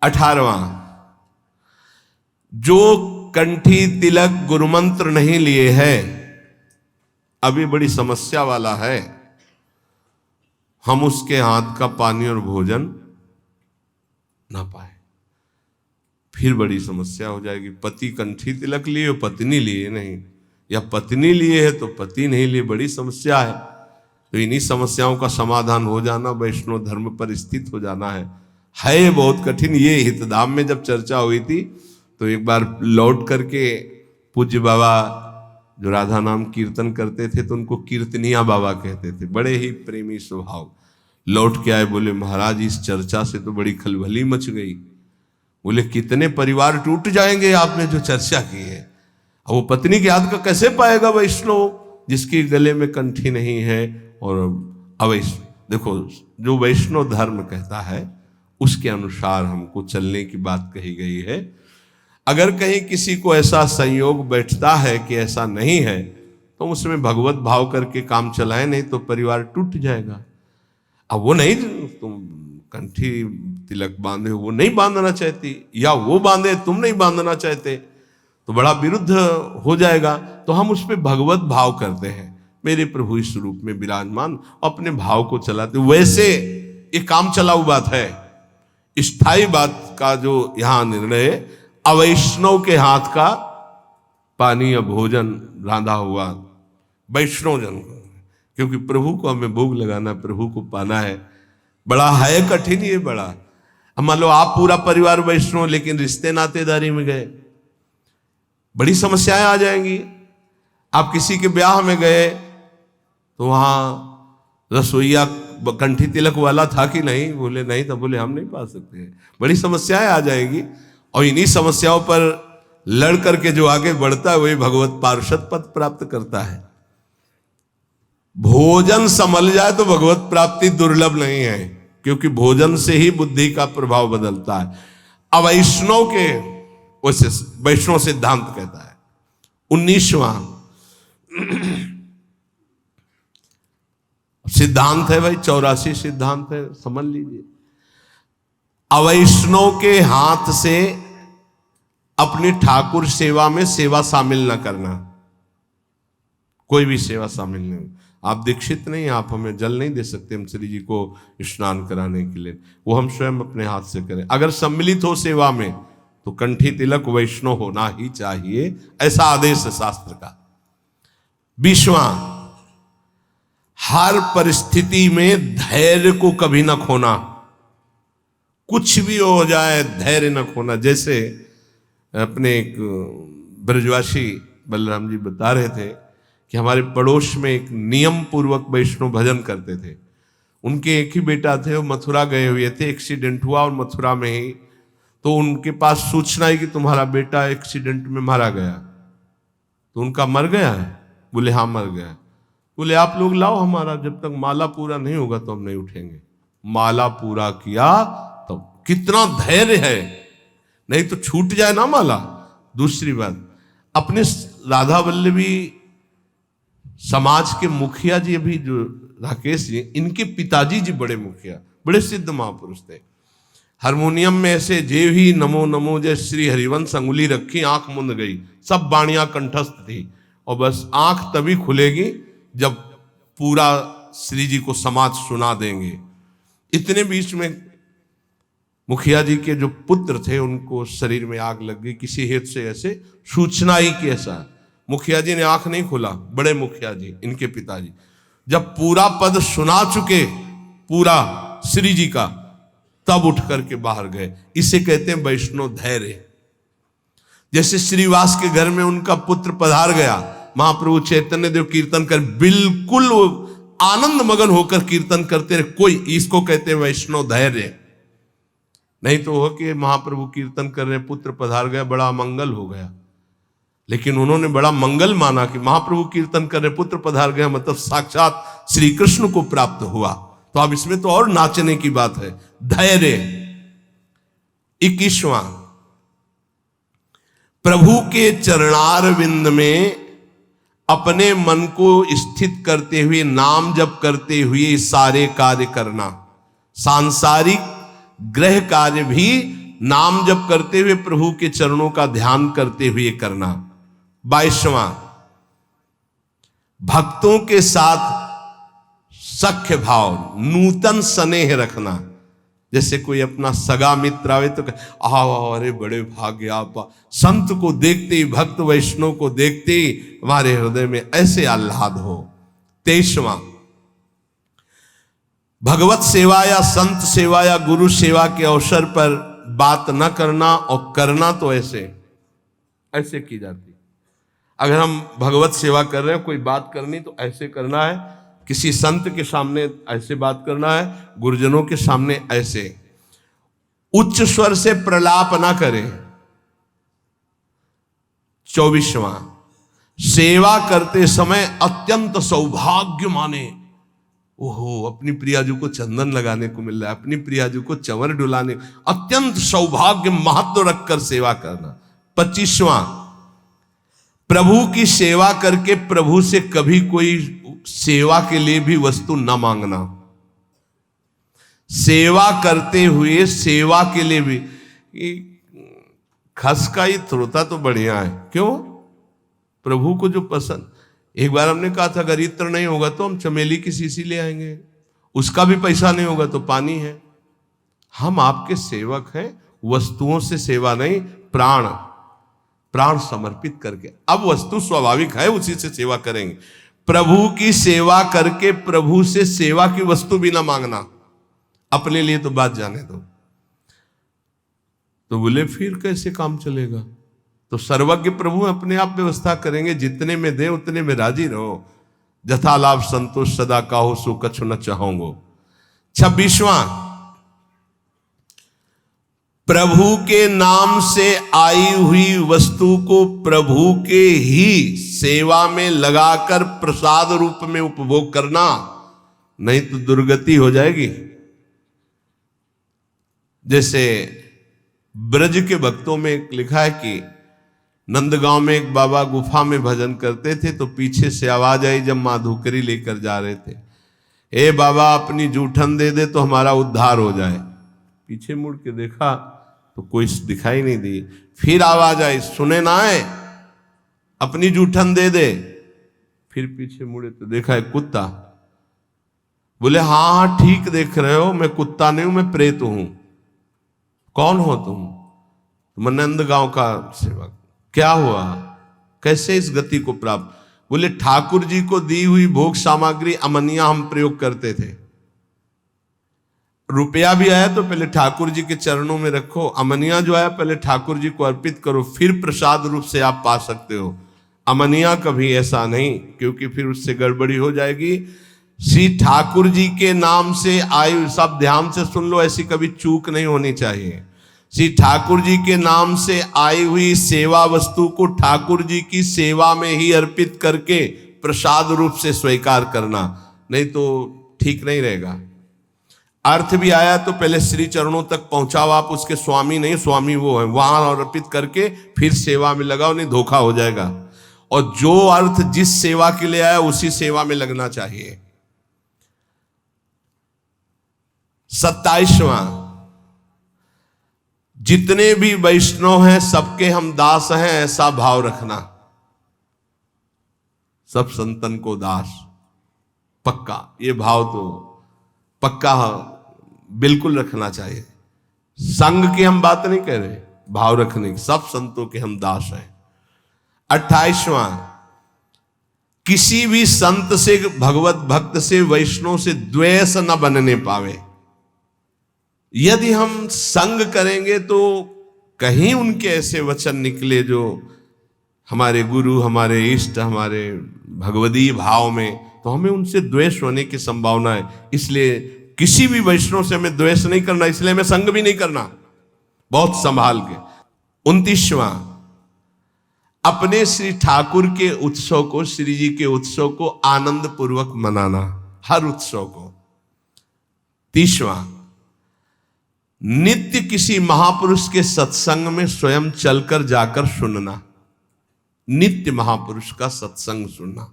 Speaker 1: 18वां, जो कंठी तिलक गुरुमंत्र नहीं लिए है, अभी बड़ी समस्या वाला है, हम उसके हाथ का पानी और भोजन ना पाए, फिर बड़ी समस्या हो जाएगी। पति कंठी तिलक लिए हो, पत्नी लिए नहीं, या पत्नी लिए है तो पति नहीं लिए, बड़ी समस्या है। तो इन्हीं समस्याओं का समाधान हो जाना, वैष्णव धर्म पर स्थित हो जाना है बहुत कठिन। ये हितधाम में जब चर्चा हुई थी तो एक बार लौट करके पूज्य बाबा जो राधा नाम कीर्तन करते थे तो उनको कीर्तनिया बाबा कहते थे, बड़े ही प्रेमी स्वभाव। लौट के आए, बोले महाराज इस चर्चा से तो बड़ी खलबली मच गई। बोले कितने परिवार टूट जाएंगे आपने जो चर्चा की है। अब वो पत्नी के हाथ का कैसे पाएगा वैष्णव जिसके गले में कंठी नहीं है। और अवैष्णव, देखो जो वैष्णव धर्म कहता है उसके अनुसार हमको चलने की बात कही गई है। अगर कहीं किसी को ऐसा संयोग बैठता है कि ऐसा नहीं है तो उसमें भगवत भाव करके काम चलाए, नहीं तो परिवार टूट जाएगा। अब वो नहीं, तुम कंठी तिलक बांधे हो, वो नहीं बांधना चाहती, या वो बांधे तुम नहीं बांधना चाहते, तो बड़ा विरुद्ध हो जाएगा। तो हम उस पर भगवत भाव करते हैं, मेरे प्रभु इस रूप में विराजमान, अपने भाव को चलाते। वैसे ये काम चलाऊ बात है, स्थायी बात का जो यहां निर्णय है, अवैष्णव के हाथ का पानी या भोजन रांधा हुआ वैष्णव जन को, क्योंकि प्रभु को हमें भोग लगाना, प्रभु को पाना है। बड़ा है कठिन ये, बड़ा। अब मान लो आप पूरा परिवार वैष्णव लेकिन रिश्ते नातेदारी में गए, बड़ी समस्याएं आ जाएंगी। आप किसी के ब्याह में गए तो वहां रसोईया कंठी तिलक वाला था कि नहीं, बोले नहीं था, बोले हम नहीं पा सकते, बड़ी समस्याएं आ जाएगी। और इन्हीं समस्याओं पर लड़ करके जो आगे बढ़ता है वही भगवत पार्षद पद प्राप्त करता है। भोजन संभल जाए तो भगवत प्राप्ति दुर्लभ नहीं है, क्योंकि भोजन से ही बुद्धि का प्रभाव बदलता है। अवैष्णव के वैसे वैष्णव सिद्धांत कहता है। 19वां सिद्धांत है भाई, 84 सिद्धांत है, समझ लीजिए। अवैष्णव के हाथ से अपनी ठाकुर सेवा में सेवा शामिल न करना, कोई भी सेवा शामिल नहीं। आप दीक्षित नहीं, आप हमें जल नहीं दे सकते हम श्री जी को स्नान कराने के लिए, वो हम स्वयं अपने हाथ से करें। अगर सम्मिलित हो सेवा में तो कंठी तिलक वैष्णव होना ही चाहिए, ऐसा आदेश है शास्त्र का। 20वां, हर परिस्थिति में धैर्य को कभी न खोना, कुछ भी हो जाए धैर्य न खोना। जैसे अपने एक ब्रजवासी बलराम जी बता रहे थे कि हमारे पड़ोस में एक नियम पूर्वक वैष्णव भजन करते थे। उनके एक ही बेटा थे, वो मथुरा गए हुए थे, एक्सीडेंट हुआ और मथुरा में ही, तो उनके पास सूचना है कि तुम्हारा बेटा एक्सीडेंट में मारा गया। तो उनका मर गया है? बोले हाँ मर गया। बोले आप लोग लाओ हमारा, जब तक माला पूरा नहीं होगा तो हम नहीं उठेंगे। माला पूरा किया तो कितना धैर्य है, नहीं तो छूट जाए ना माला। दूसरी बात, अपने राधा वल्लभी समाज के मुखिया जी अभी जो राकेश जी, इनके पिताजी जी बड़े मुखिया, बड़े सिद्ध महापुरुष थे। हारमोनियम में ऐसे जे ही नमो नमो जय श्री हरिवंश अंगुली रखी, आंख मुंद गई, सब बाणियां कंठस्थ थी। और बस आंख तभी खुलेगी जब पूरा श्री जी को समाज सुना देंगे। इतने बीच में मुखिया जी के जो पुत्र थे उनको शरीर में आग लग गई किसी हेतु से, ऐसे सूचना ही कि ऐसा। मुखिया जी ने आंख नहीं खोला, बड़े मुखिया जी इनके पिताजी जब पूरा पद सुना चुके पूरा श्री जी का, तब उठ करके बाहर गए। इसे कहते हैं वैष्णव धैर्य। जैसे श्रीवास के घर में उनका पुत्र पधार गया, महाप्रभु चैतन्य देव कीर्तन कर बिल्कुल आनंद मगन होकर कीर्तन करते रहे, कोई, इसको कहते हैं वैष्णव धैर्य। नहीं तो हो कि महाप्रभु कीर्तन कर रहे, पुत्र पधार गया, बड़ा अमंगल हो गया। लेकिन उन्होंने बड़ा मंगल माना कि महाप्रभु कीर्तन कर रहे, पुत्र पधार गया, मतलब साक्षात श्री कृष्ण को प्राप्त हुआ। तो अब इसमें तो और नाचने की बात है। धैर्य। 21वां, प्रभु के चरणारविंद में अपने मन को स्थित करते हुए, नाम जप करते हुए सारे कार्य करना। सांसारिक ग्रह कार्य भी नाम जप करते हुए प्रभु के चरणों का ध्यान करते हुए करना। 22वां, भक्तों के साथ सख्य भाव, नूतन स्नेह रखना। जैसे कोई अपना सगा मित्र आवे तो आओ, अरे बड़े भाग्य आप, संत को देखते ही, भक्त वैष्णव को देखते ही हमारे हृदय में ऐसे आह्लाद हो। 23वां, भगवत सेवा या संत सेवा या गुरु सेवा के अवसर पर बात न करना, और करना तो ऐसे ऐसे की जाती। अगर हम भगवत सेवा कर रहे हैं, कोई बात करनी तो ऐसे करना है, किसी संत के सामने ऐसे बात करना है, गुरुजनों के सामने ऐसे। उच्च स्वर से प्रलाप ना करें। 24वां, सेवा करते समय अत्यंत सौभाग्य माने। ओहो, अपनी प्रियाजू को चंदन लगाने को मिल रहा है, अपनी प्रियाजू को चंवर डुलाने, अत्यंत सौभाग्य महत्व रखकर सेवा करना। 25वां, प्रभु की सेवा करके प्रभु से कभी कोई सेवा के लिए भी वस्तु न मांगना। सेवा करते हुए सेवा के लिए भी, खस का ही थ्रोता तो बढ़िया है। क्यों? प्रभु को जो पसंद। एक बार हमने कहा था अगर इत्र नहीं होगा तो हम चमेली की शीशी ले आएंगे, उसका भी पैसा नहीं होगा तो पानी है। हम आपके सेवक हैं, वस्तुओं से सेवा नहीं, प्राण प्राण समर्पित करके। अब वस्तु स्वाभाविक है, उसी से सेवा करेंगे। प्रभु की सेवा करके प्रभु से सेवा की वस्तु भी ना मांगना। अपने लिए तो बात जाने दो। तो बोले फिर कैसे काम चलेगा? तो सर्वज्ञ प्रभु अपने आप व्यवस्था करेंगे, जितने में दे उतने में राजी रहो। जथा लाभ संतोष सदा काहो सो कछु न चाहोगे। 26वां, प्रभु के नाम से आई हुई वस्तु को प्रभु के ही सेवा में लगाकर प्रसाद रूप में उपभोग करना, नहीं तो दुर्गति हो जाएगी। जैसे ब्रज के भक्तों में लिखा है कि नंदगांव में एक बाबा गुफा में भजन करते थे, तो पीछे से आवाज आई जब माधुकरी लेकर जा रहे थे, ए बाबा अपनी जूठन दे दे तो हमारा उद्धार हो जाए। पीछे मुड़ के देखा तो कोई दिखाई नहीं दी। फिर आवाज आई, सुने ना है, अपनी जूठन दे दे। फिर पीछे मुड़े तो देखा है कुत्ता। बोले हाँ हाँ ठीक देख रहे हो, मैं कुत्ता नहीं हूं, मैं प्रेत हूं। कौन हो तुम? मैं नंदगांव का सेवक। क्या हुआ? कैसे इस गति को प्राप्त? बोले ठाकुर जी को दी हुई भोग सामग्री अमनिया हम प्रयोग करते थे। रुपया भी आया तो पहले ठाकुर जी के चरणों में रखो, अमनिया जो आया पहले ठाकुर जी को अर्पित करो, फिर प्रसाद रूप से आप पा सकते हो। अमनिया कभी ऐसा नहीं, क्योंकि फिर उससे गड़बड़ी हो जाएगी। श्री ठाकुर जी के नाम से आयु, सब ध्यान से सुन लो, ऐसी कभी चूक नहीं होनी चाहिए। श्री ठाकुर जी के नाम से आई हुई सेवा वस्तु को ठाकुर जी की सेवा में ही अर्पित करके प्रसाद रूप से स्वीकार करना, नहीं तो ठीक नहीं रहेगा। अर्थ भी आया तो पहले श्री चरणों तक पहुंचाओ, आप उसके स्वामी नहीं, स्वामी वो है, वहां अर्पित करके फिर सेवा में लगाओ, नहीं धोखा हो जाएगा। और जो अर्थ जिस सेवा के लिए आया उसी सेवा में लगना चाहिए। 27वां, जितने भी वैष्णव हैं सबके हम दास हैं, ऐसा भाव रखना। सब संतन को दास, पक्का ये भाव तो पक्का बिल्कुल रखना चाहिए। संघ की हम बात नहीं कर रहे, भाव रखने की, सब संतों के हम दास हैं। 28वां, किसी भी संत से, भगवत भक्त से, वैष्णव से द्वेष न बनने पावे। यदि हम संग करेंगे तो कहीं उनके ऐसे वचन निकले जो हमारे गुरु, हमारे इष्ट, हमारे भगवदीय भाव में, तो हमें उनसे द्वेष होने की संभावना है। इसलिए किसी भी वैष्णव से हमें द्वेष नहीं करना, इसलिए हमें संग भी नहीं करना, बहुत संभाल के। 29वां, अपने श्री ठाकुर के उत्सव को, श्री जी के उत्सव को आनंद पूर्वक मनाना, हर उत्सव को। 30वां, नित्य किसी महापुरुष के सत्संग में स्वयं चलकर जाकर सुनना, नित्य महापुरुष का सत्संग सुनना।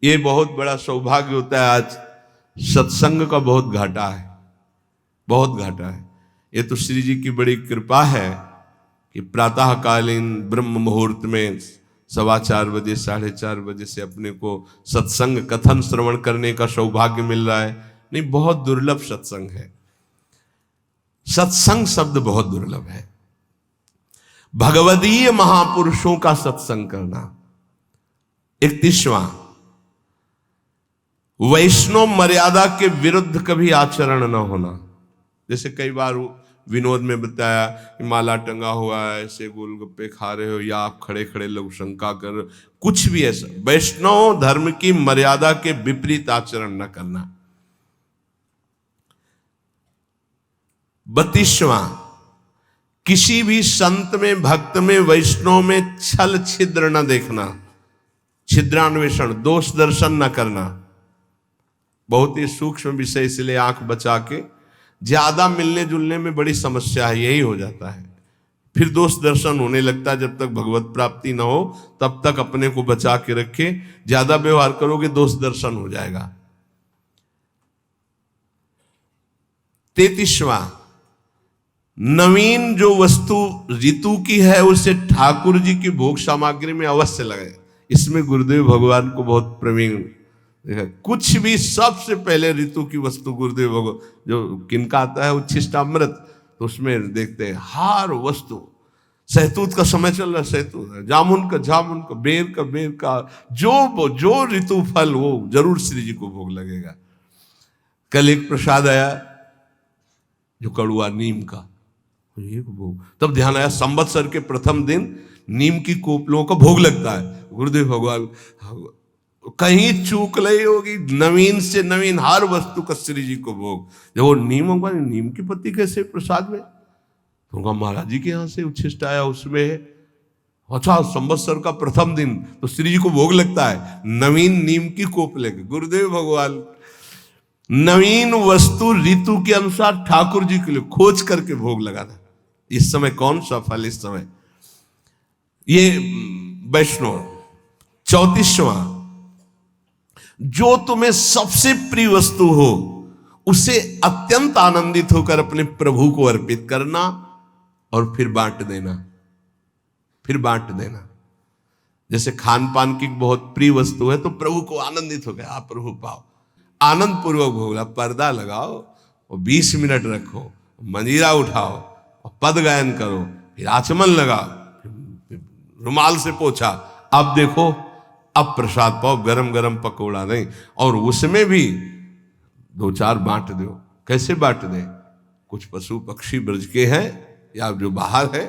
Speaker 1: ये बहुत बड़ा सौभाग्य होता है। आज सत्संग का बहुत घाटा है, बहुत घाटा है। ये तो श्री जी की बड़ी कृपा है कि प्रातःकालीन ब्रह्म मुहूर्त में 4:15 बजे, 4:30 बजे से अपने को सत्संग कथन श्रवण करने का सौभाग्य मिल रहा है। नहीं, बहुत दुर्लभ सत्संग है। सत्संग शब्द बहुत दुर्लभ है। भगवदीय महापुरुषों का सत्संग करना। 31वां, वैष्णव मर्यादा के विरुद्ध कभी आचरण न होना। जैसे कई बार विनोद में बताया कि माला टंगा हुआ है, ऐसे गोलगप्पे खा रहे हो, या आप खड़े खड़े लोग शंका कर, कुछ भी ऐसा। वैष्णव धर्म की मर्यादा के विपरीत आचरण न करना। 32वां, किसी भी संत में, भक्त में, वैष्णव में छल छिद्र न देखना, छिद्रान्वेषण, दोष दर्शन न करना। बहुत ही सूक्ष्म विषय, इसलिए आंख बचा के। ज्यादा मिलने जुलने में बड़ी समस्या है, यही हो जाता है, फिर दोष दर्शन होने लगता है। जब तक भगवत प्राप्ति न हो तब तक अपने को बचा के रखे, ज्यादा व्यवहार करोगे दोष दर्शन हो जाएगा। 33वां, नवीन जो वस्तु ऋतु की है उसे ठाकुर जी की भोग सामग्री में अवश्य लगे। इसमें गुरुदेव भगवान को बहुत प्रवीण, कुछ भी सबसे पहले ऋतु की वस्तु गुरुदेव भगवान, जो किनका आता है उच्छिष्टामृत, तो उसमें देखते हैं हर वस्तु। सहतूत का समय चल रहा है, सहतूत, जामुन का, बेर का, जो ऋतु फल वो जरूर श्री जी को भोग लगेगा। कल एक प्रसाद आया जो कड़ुआ, नीम का, ये भोग, तब ध्यान आया संवत्सर के प्रथम दिन नीम की कोपलों का भोग लगता है। गुरुदेव भगवान कहीं चूक नहीं होगी, नवीन से नवीन हर वस्तु का श्री जी को भोग। जब वो नीम की पत्ती कैसे प्रसाद में, तो महाराज जी के यहाँ से उच्छिष्ट आया, उसमें अच्छा संवत्सर का प्रथम दिन तो श्री जी को भोग लगता है, नवीन नीम की कोप लेके। गुरुदेव भगवान नवीन वस्तु ऋतु के अनुसार ठाकुर जी के लिए खोज करके भोग लगाना। इस समय कौन सा फल, इस समय ये वैष्णव। 34वां, जो तुम्हें सबसे प्रिय वस्तु हो उसे अत्यंत आनंदित होकर अपने प्रभु को अर्पित करना और फिर बांट देना। जैसे खान पान की बहुत प्रिय वस्तु है तो प्रभु को आनंदित हो गया, आप प्रभु पाओ, आनंद पूर्वक भोग, पर्दा लगाओ और 20 मिनट रखो, मंजीरा उठाओ और पद गायन करो, फिर आचमन लगाओ, रुमाल से पोछा, अब देखो अब प्रसाद पाओ, गरम गरम पकौड़ा नहीं, और उसमें भी 2-4 बांट दो। कैसे बांट दें, कुछ पशु पक्षी ब्रज के हैं या जो बाहर है,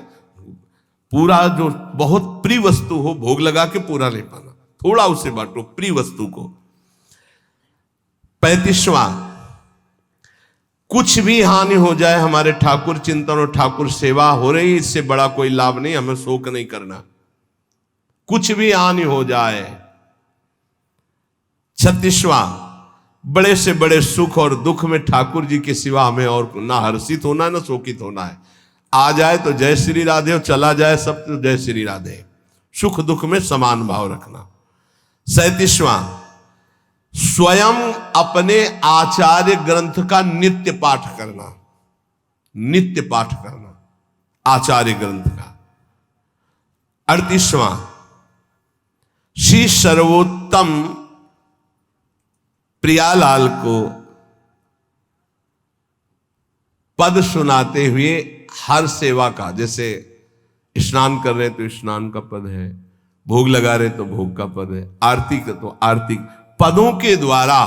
Speaker 1: पूरा जो बहुत प्रिय वस्तु हो भोग लगा के पूरा नहीं पाना, थोड़ा उसे बांटो प्रिय वस्तु को। 35वां, कुछ भी हानि हो जाए, हमारे ठाकुर चिंतन और ठाकुर सेवा हो रही, इससे बड़ा कोई लाभ नहीं, हमें शोक नहीं करना, कुछ भी हानि हो जाए। 36वां, बड़े से बड़े सुख और दुख में ठाकुर जी के सिवा हमें और ना हर्षित होना ना शोकित होना है। आ जाए तो जय श्री राधे और चला जाए सब तो जय श्री राधे, सुख दुख में समान भाव रखना। 37वां, स्वयं अपने आचार्य ग्रंथ का नित्य पाठ करना, नित्य पाठ करना आचार्य ग्रंथ का। 38वां, श्री सर्वोत्तम प्रियालाल को पद सुनाते हुए हर सेवा का, जैसे स्नान कर रहे तो स्नान का पद है, भोग लगा रहे तो भोग का पद है, आरती का तो आरती, पदों के द्वारा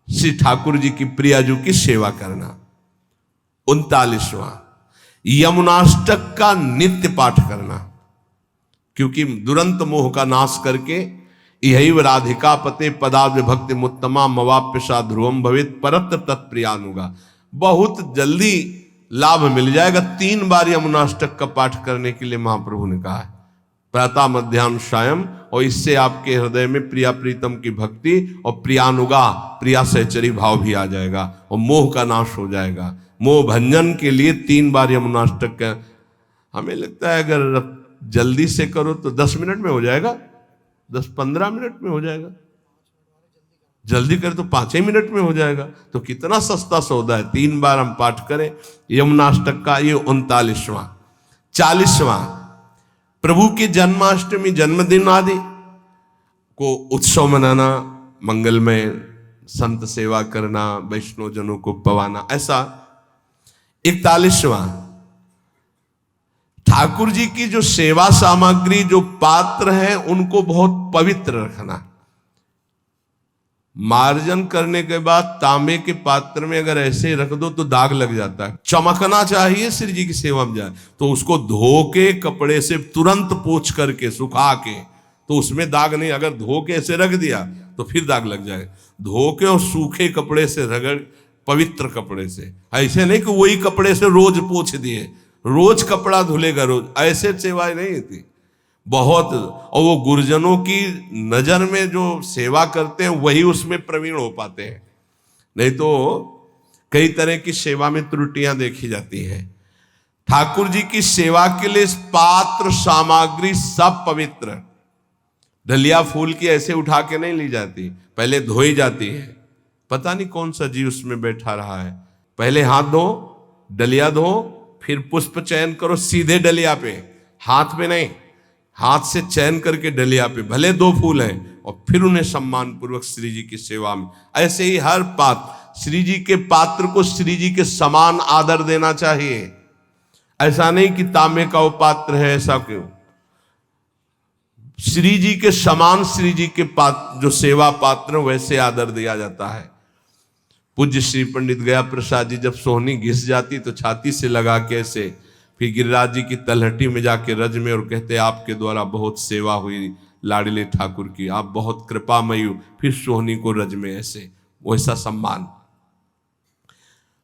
Speaker 1: श्री ठाकुर जी की प्रियाजू की सेवा करना। 39वां यमुनाष्टक का नित्य पाठ करना, क्योंकि दुरंत मोह का नाश करके यही राधिका पते पदा विभक्ति मुत्तमा मवाप्यसा ध्रुवम भवित परत्र तत्प्रियानुगा, बहुत जल्दी लाभ मिल जाएगा। 3 बार यमुनाष्टक का पाठ करने के लिए महाप्रभु ने कहा है, प्रातः मध्याह्न सायं, और इससे आपके हृदय में प्रिया प्रीतम की भक्ति और प्रियानुगा प्रिया सहचरी भाव भी आ जाएगा और मोह का नाश हो जाएगा। मोह भंजन के लिए 3 बार यमुनाष्टक का, हमें लगता है अगर जल्दी से करो तो 10 मिनट में हो जाएगा, 10-15 मिनट में हो जाएगा, जल्दी करे तो 5 ही मिनट में हो जाएगा। तो कितना सस्ता सौदा है। 3 बार हम पाठ करें यमुनाष्टक का। ये 39वां। 40वां प्रभु की जन्माष्टमी जन्मदिन आदि को उत्सव मनाना, मंगलमय संत सेवा करना, वैष्णव जनों को पवाना, ऐसा। 41वां ठाकुर जी की जो सेवा सामग्री, जो पात्र हैं, उनको बहुत पवित्र रखना। मार्जन करने के बाद तांबे के पात्र में अगर ऐसे ही रख दो तो दाग लग जाता है। चमकना चाहिए श्री जी की सेवा में जाए तो उसको धो के कपड़े से तुरंत पोंछ करके सुखा के, तो उसमें दाग नहीं। अगर धो के ऐसे रख दिया तो फिर दाग लग जाएगा। धो के और सूखे कपड़े से रगड़, पवित्र कपड़े से, ऐसे नहीं कि वही कपड़े से रोज पोंछ दिए, रोज कपड़ा धुलेगा रोज, ऐसे सेवाएं नहीं होती बहुत। और वो गुरुजनों की नजर में जो सेवा करते हैं वही उसमें प्रवीण हो पाते हैं, नहीं तो कई तरह की सेवा में त्रुटियां देखी जाती हैं। ठाकुर जी की सेवा के लिए पात्र सामग्री सब पवित्र। डलिया फूल की ऐसे उठा के नहीं ली जाती, पहले धोई जाती है। पता नहीं कौन सा जीव उसमें बैठा रहा है। पहले हाथ धो, डलिया धो, फिर पुष्प चयन करो सीधे डलिया पे, हाथ पे नहीं, हाथ से चयन करके डलिया पे, भले 2 फूल हैं, और फिर उन्हें सम्मान पूर्वक श्री जी की सेवा में। ऐसे ही हर पात्र, श्री जी के पात्र को श्री जी के समान आदर देना चाहिए। ऐसा नहीं कि तांबे का वो पात्र है, ऐसा क्यों, श्री जी के समान श्री जी के पात्र जो सेवा पात्र वैसे आदर दिया जाता है। पूज्य श्री पंडित गया प्रसाद जी जब सोहनी घिस जाती तो छाती से लगा के ऐसे, फिर गिरिराज जी की तलहटी में जाके रज में, और कहते आपके द्वारा बहुत सेवा हुई लाडले ठाकुर की, आप बहुत कृपामयी हो। फिर सोहनी को रज में ऐसे, वैसा सम्मान।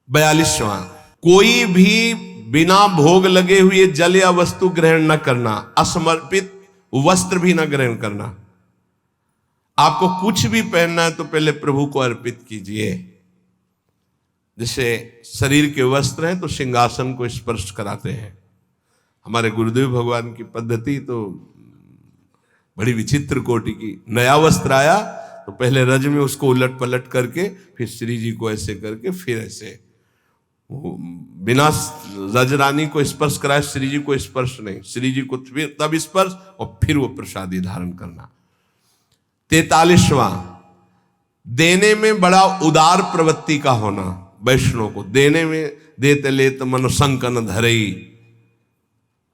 Speaker 1: 42वां कोई भी बिना भोग लगे हुए जल या वस्तु ग्रहण न करना, असमर्पित वस्त्र भी न ग्रहण करना। आपको कुछ भी पहनना है तो पहले प्रभु को अर्पित कीजिए। जैसे शरीर के वस्त्र हैं तो सिंहासन को स्पर्श कराते हैं। हमारे गुरुदेव भगवान की पद्धति तो बड़ी विचित्र कोटि की। नया वस्त्र आया तो पहले रज में उसको उलट पलट करके, फिर श्री जी को ऐसे करके, फिर ऐसे, बिना रजरानी को स्पर्श कराए श्री जी को स्पर्श नहीं, श्री जी को तब स्पर्श और फिर वो प्रसादी धारण करना। 43वां देने में बड़ा उदार प्रवृत्ति का होना। वैष्णव को देने में, देते लेत मन संकन धरई,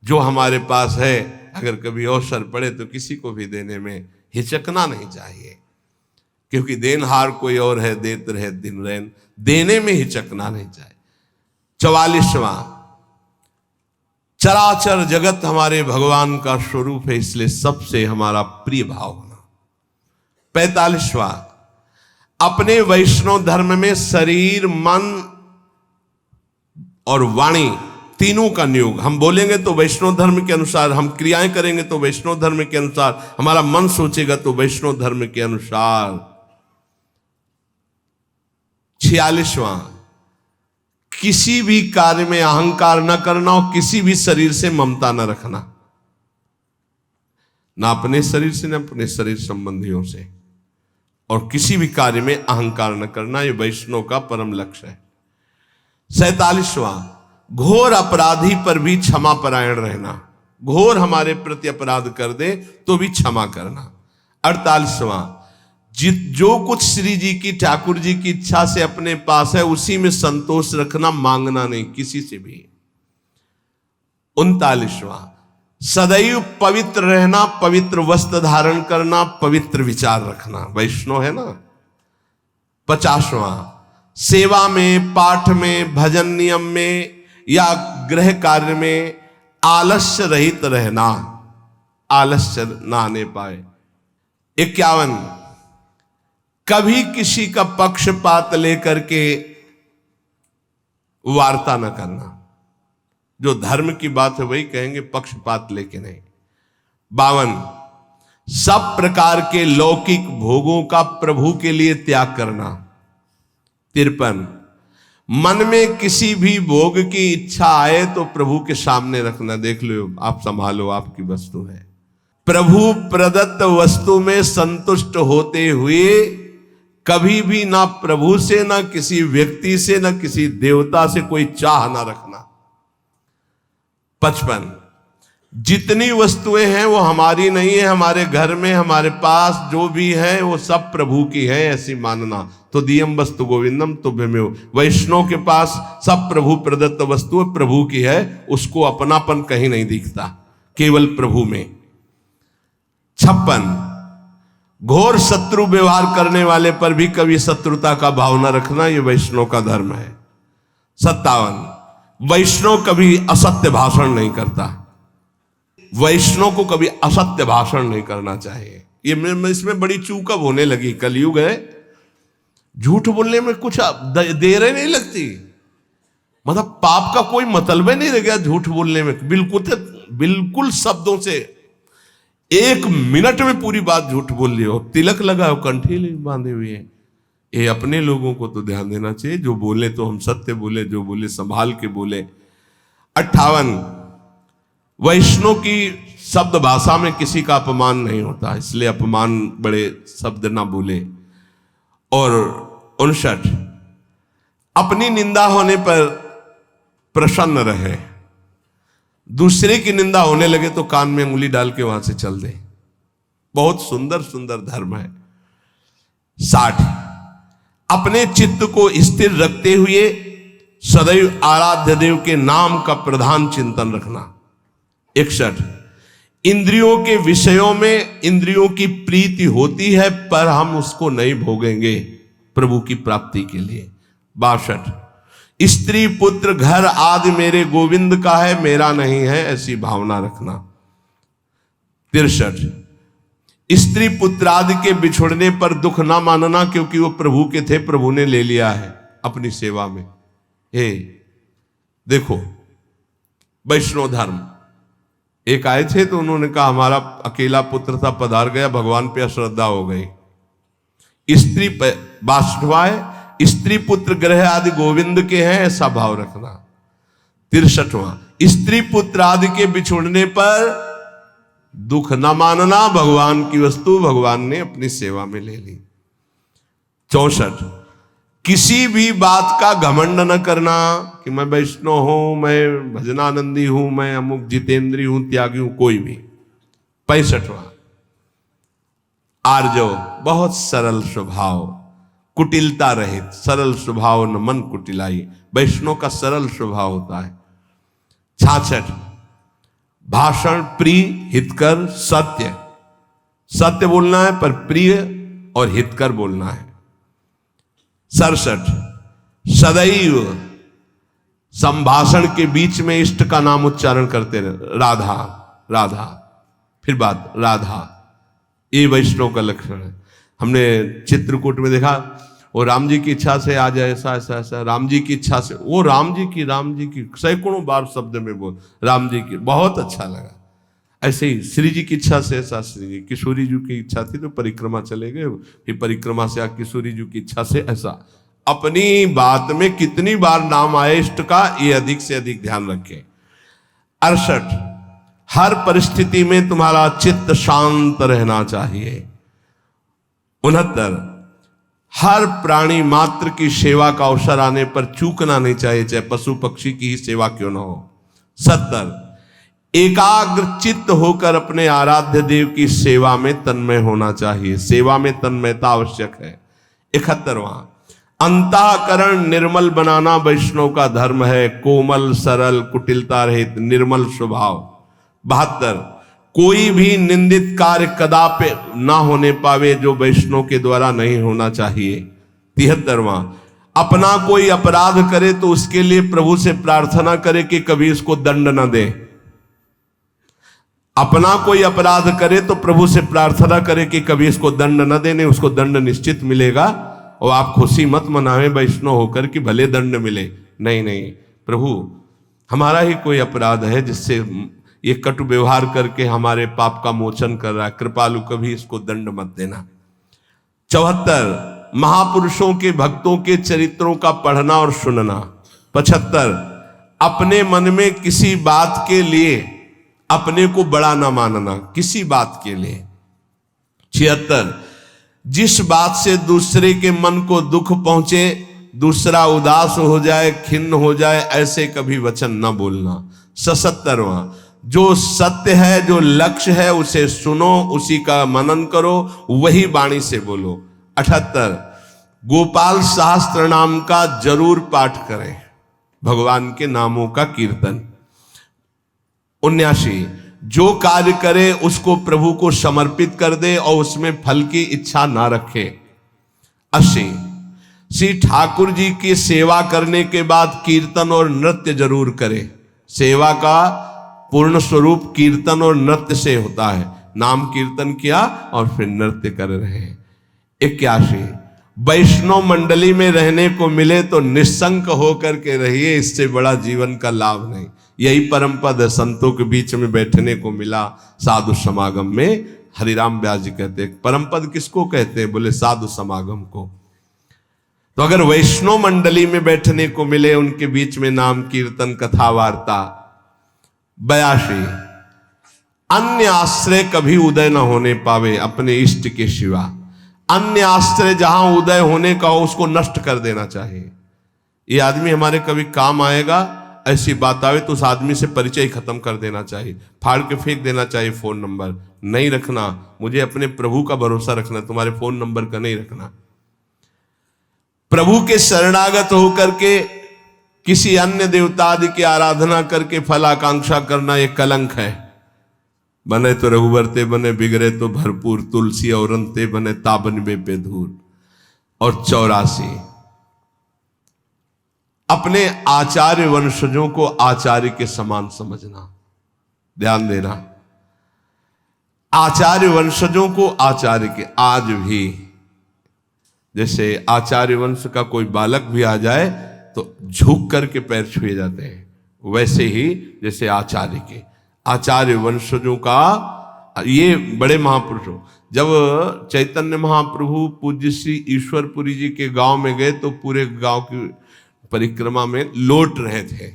Speaker 1: जो हमारे पास है अगर कभी अवसर पड़े तो किसी को भी देने में हिचकना नहीं चाहिए, क्योंकि देनहार कोई और है, देत रहे दिन रैन, देने में हिचकना नहीं चाहिए। 44वां चराचर जगत हमारे भगवान का स्वरूप है, इसलिए सबसे हमारा प्रिय भाव होना। 45वां अपने वैष्णव धर्म में शरीर, मन और वाणी तीनों का नियोग। हम बोलेंगे तो वैष्णव धर्म के अनुसार, हम क्रियाएं करेंगे तो वैष्णव धर्म के अनुसार, हमारा मन सोचेगा तो वैष्णव धर्म के अनुसार। 46वां किसी भी कार्य में अहंकार न करना और किसी भी शरीर से ममता न रखना, ना अपने शरीर से, न अपने शरीर संबंधियों से, और किसी भी कार्य में अहंकार न करना। यह वैष्णव का परम लक्ष्य है। 47वां घोर अपराधी पर भी क्षमा परायण रहना, घोर हमारे प्रति अपराध कर दे तो भी क्षमा करना। 48वां जो कुछ श्री जी की, ठाकुर जी की इच्छा से अपने पास है उसी में संतोष रखना, मांगना नहीं किसी से भी। 39वां, सदैव पवित्र रहना, पवित्र वस्त्र धारण करना, पवित्र विचार रखना, वैष्णव है ना। 50वां, सेवा में, पाठ में, भजन नियम में या गृह कार्य में आलस्य रहित रहना, आलस्य ना आने पाए। 51, कभी किसी का पक्षपात लेकर के वार्ता न करना। जो धर्म की बात है वही कहेंगे, पक्षपात लेके नहीं। 52, सब प्रकार के लौकिक भोगों का प्रभु के लिए त्याग करना। 53, मन में किसी भी भोग की इच्छा आए तो प्रभु के सामने रखना, देख लो आप संभालो, आपकी वस्तु है। प्रभु प्रदत्त वस्तु में संतुष्ट होते हुए कभी भी ना प्रभु से, ना किसी व्यक्ति से, ना किसी देवता से कोई चाह ना रखना। 55, जितनी वस्तुएं हैं वो हमारी नहीं है, हमारे घर में हमारे पास जो भी है वो सब प्रभु की है, ऐसी मानना। तो दियम वस्तु गोविंदम तुभ्यमेव, वैष्णव के पास सब प्रभु प्रदत्त वस्तु प्रभु की है, उसको अपनापन कहीं नहीं दिखता, केवल प्रभु में। 56, घोर शत्रु व्यवहार करने वाले पर भी कभी शत्रुता का भाव न रखना, यह वैष्णव का धर्म है। 57, वैष्णव कभी असत्य भाषण नहीं करता, वैष्णव को कभी असत्य भाषण नहीं करना चाहिए। ये इसमें बड़ी चूक अब होने लगी, कलयुग है, झूठ बोलने में कुछ देर नहीं लगती, मतलब पाप का कोई मतलब ही नहीं रह गया झूठ बोलने में, बिल्कुल शब्दों से 1 मिनट में पूरी बात झूठ बोल लियो, तिलक लगाओ, कंठी बांधे हुए हैं। ये अपने लोगों को तो ध्यान देना चाहिए, जो बोले तो हम सत्य बोले, जो बोले संभाल के बोले। 58, वैष्णव की शब्द भाषा में किसी का अपमान नहीं होता, इसलिए अपमान बड़े शब्द ना बोले। और 59, अपनी निंदा होने पर प्रसन्न रहे, दूसरे की निंदा होने लगे तो कान में उंगली डाल के वहां से चल दे। बहुत सुंदर सुंदर धर्म है। 60, अपने चित्त को स्थिर रखते हुए सदैव आराध्य देव के नाम का प्रधान चिंतन रखना। 61, इंद्रियों के विषयों में इंद्रियों की प्रीति होती है पर हम उसको नहीं भोगेंगे प्रभु की प्राप्ति के लिए। 62, स्त्री पुत्र घर आदि मेरे गोविंद का है, मेरा नहीं है, ऐसी भावना रखना। 63, स्त्री पुत्र आदि के बिछुड़ने पर दुख ना मानना, क्योंकि वो प्रभु के थे, प्रभु ने ले लिया है अपनी सेवा में। हे देखो वैष्णव धर्म, एक आए थे तो उन्होंने कहा हमारा अकेला पुत्र था, पधार गया, भगवान पे अश्रद्धा हो गई। स्त्री 62, स्त्री पुत्र ग्रह आदि गोविंद के हैं, ऐसा भाव रखना। 63वां, स्त्री पुत्र आदि के बिछुड़ने पर दुख न मानना, भगवान की वस्तु भगवान ने अपनी सेवा में ले ली। 64, किसी भी बात का घमंड न करना कि मैं वैष्णव हूं, मैं भजनानंदी हूं, मैं अमुक जितेंद्री हूं, त्यागी हूं, कोई भी। 65वां, आर्जव, बहुत सरल स्वभाव, कुटिलता रहित, सरल स्वभाव न मन कुटिलाई, वैष्णव का सरल स्वभाव होता है। 66, भाषण प्रिय हितकर सत्य, सत्य बोलना है पर प्रिय और हितकर बोलना है। 67, सदैव संभाषण के बीच में इष्ट का नाम उच्चारण करते रहे, राधा राधा, फिर बात राधा, ये वैष्णव का लक्षण है। हमने चित्रकूट में देखा, वो राम जी की इच्छा से आ जाए, ऐसा ऐसा ऐसा, राम जी की इच्छा से, वो राम जी की सैकड़ों बार शब्द में बोल, राम जी की, बहुत अच्छा लगा। ऐसे ही श्री जी की इच्छा से ऐसा, श्री जी, किशोरी जी की इच्छा थी तो परिक्रमा चले गए, फिर परिक्रमा से किशोरी जी की इच्छा से, ऐसा अपनी बात में कितनी बार नाम आए इष्ट का, ये अधिक से अधिक ध्यान रखें। 68, हर परिस्थिति में तुम्हारा चित्त शांत रहना चाहिए। 69, हर प्राणी मात्र की सेवा का अवसर आने पर चूकना नहीं चाहिए, चाहे पशु पक्षी की ही सेवा क्यों ना हो। 70, एकाग्र चित्त होकर अपने आराध्य देव की सेवा में तन्मय होना चाहिए। सेवा में तन्मयता आवश्यक है। 71वां, अंतःकरण निर्मल बनाना वैष्णव का धर्म है। कोमल सरल कुटिलता रहित निर्मल स्वभाव। 72, कोई भी निंदित कार्य कदापि ना होने पावे जो वैष्णव के द्वारा नहीं होना चाहिए। 73वां, अपना कोई अपराध करे तो उसके लिए प्रभु से प्रार्थना करे कि कभी इसको दंड न दे। अपना कोई अपराध करे तो प्रभु से प्रार्थना करे कि कभी इसको दंड न देने, उसको दंड निश्चित मिलेगा। और आप खुशी मत मनावे वैष्णव होकर कि भले दंड मिले। नहीं नहीं, प्रभु हमारा ही कोई अपराध है जिससे ये कटु व्यवहार करके हमारे पाप का मोचन कर रहा है, कृपालु कभी इसको दंड मत देना। 74, महापुरुषों के भक्तों के चरित्रों का पढ़ना और सुनना। 75, अपने मन में किसी बात के लिए अपने को बड़ा ना मानना, किसी बात के लिए। 76, जिस बात से दूसरे के मन को दुख पहुंचे, दूसरा उदास हो जाए, खिन्न हो जाए, ऐसे कभी वचन न बोलना। 77वां, जो सत्य है, जो लक्ष्य है, उसे सुनो, उसी का मनन करो, वही वाणी से बोलो। 78, गोपाल सहस्त्र नाम का जरूर पाठ करें, भगवान के नामों का कीर्तन। 79, जो कार्य करे उसको प्रभु को समर्पित कर दे और उसमें फल की इच्छा ना रखे। 80, श्री ठाकुर जी की सेवा करने के बाद कीर्तन और नृत्य जरूर करे। सेवा का पूर्ण स्वरूप कीर्तन और नृत्य से होता है। नाम कीर्तन किया और फिर नृत्य कर रहे हैं। 81, वैष्णव मंडली में रहने को मिले तो निस्संक होकर के रहिए, इससे बड़ा जीवन का लाभ नहीं। यही परम पद है, संतों के बीच में बैठने को मिला साधु समागम में। हरिराम व्यास जी कहते हैं परम पद किसको कहते हैं, बोले साधु समागम को। तो अगर वैष्णव मंडली में बैठने को मिले, उनके बीच में नाम कीर्तन कथा वार्ता। 82, अन्य आश्रय कभी उदय न होने पावे अपने इष्ट के सिवा। अन्य आश्रय जहां उदय होने का हो उसको नष्ट कर देना चाहिए। ये आदमी हमारे कभी काम आएगा, ऐसी बात आवे तो उस आदमी से परिचय खत्म कर देना चाहिए, फाड़ के फेंक देना चाहिए। फोन नंबर नहीं रखना, मुझे अपने प्रभु का भरोसा रखना, तुम्हारे फोन नंबर का नहीं रखना। प्रभु के शरणागत होकर के किसी अन्य देवता आदि की आराधना करके फल आकांक्षा करना एक कलंक है। बने तो रघुवर ते बने, बिगड़े तो भरपूर, तुलसी और अंते बने, ताबन बे धूल। और 84, अपने आचार्य वंशजों को आचार्य के समान समझना। ध्यान देना, आचार्य वंशजों को आचार्य के, आज भी जैसे आचार्य वंश का कोई बालक भी आ जाए तो झुक करके पैर छुए जाते हैं, वैसे ही जैसे आचार्य के, आचार्य वंशजों का ये बड़े महापुरुषों। जब चैतन्य महाप्रभु पूज्य श्री ईश्वरपुरी जी के गांव में गए तो पूरे गांव की परिक्रमा में लौट रहे थे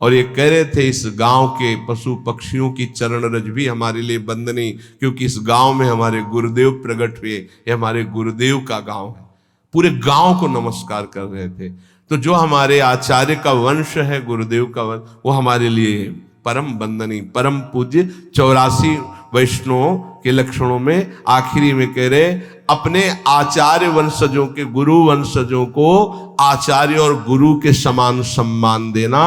Speaker 1: और ये कह रहे थे इस गांव के पशु पक्षियों की चरण रज भी हमारे लिए बंदनी, क्योंकि इस गांव में हमारे गुरुदेव प्रकट हुए, ये हमारे गुरुदेव का गांव है। पूरे गांव को नमस्कार कर रहे थे। तो जो हमारे आचार्य का वंश है, गुरुदेव का वंश, वो हमारे लिए परम बंदनी, परम पूज्य। 84 वैष्णवों के लक्षणों में आखिरी में कह रहे, अपने आचार्य वंशजों के, गुरु वंशजों को आचार्य और गुरु के समान सम्मान देना,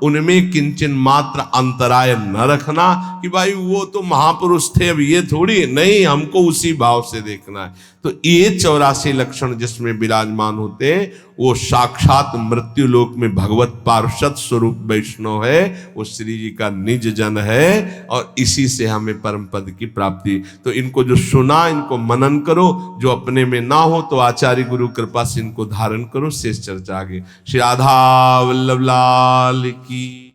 Speaker 1: उनमें किंचन मात्र अंतराय न रखना कि भाई वो तो महापुरुष थे, अब ये थोड़ी नहीं, हमको उसी भाव से देखना है। तो ये 84 लक्षण जिसमें विराजमान होते हैं, वो साक्षात मृत्यु लोक में भगवत पार्षद स्वरूप वैष्णव है, वो श्री जी का निज जन है और इसी से हमें परम पद की प्राप्ति। तो इनको जो सुना, इनको मनन करो, जो अपने में ना हो तो आचार्य गुरु कृपा से इनको धारण करो। शेष चर्चा आगे। श्री राधा वल्लभ लाल की।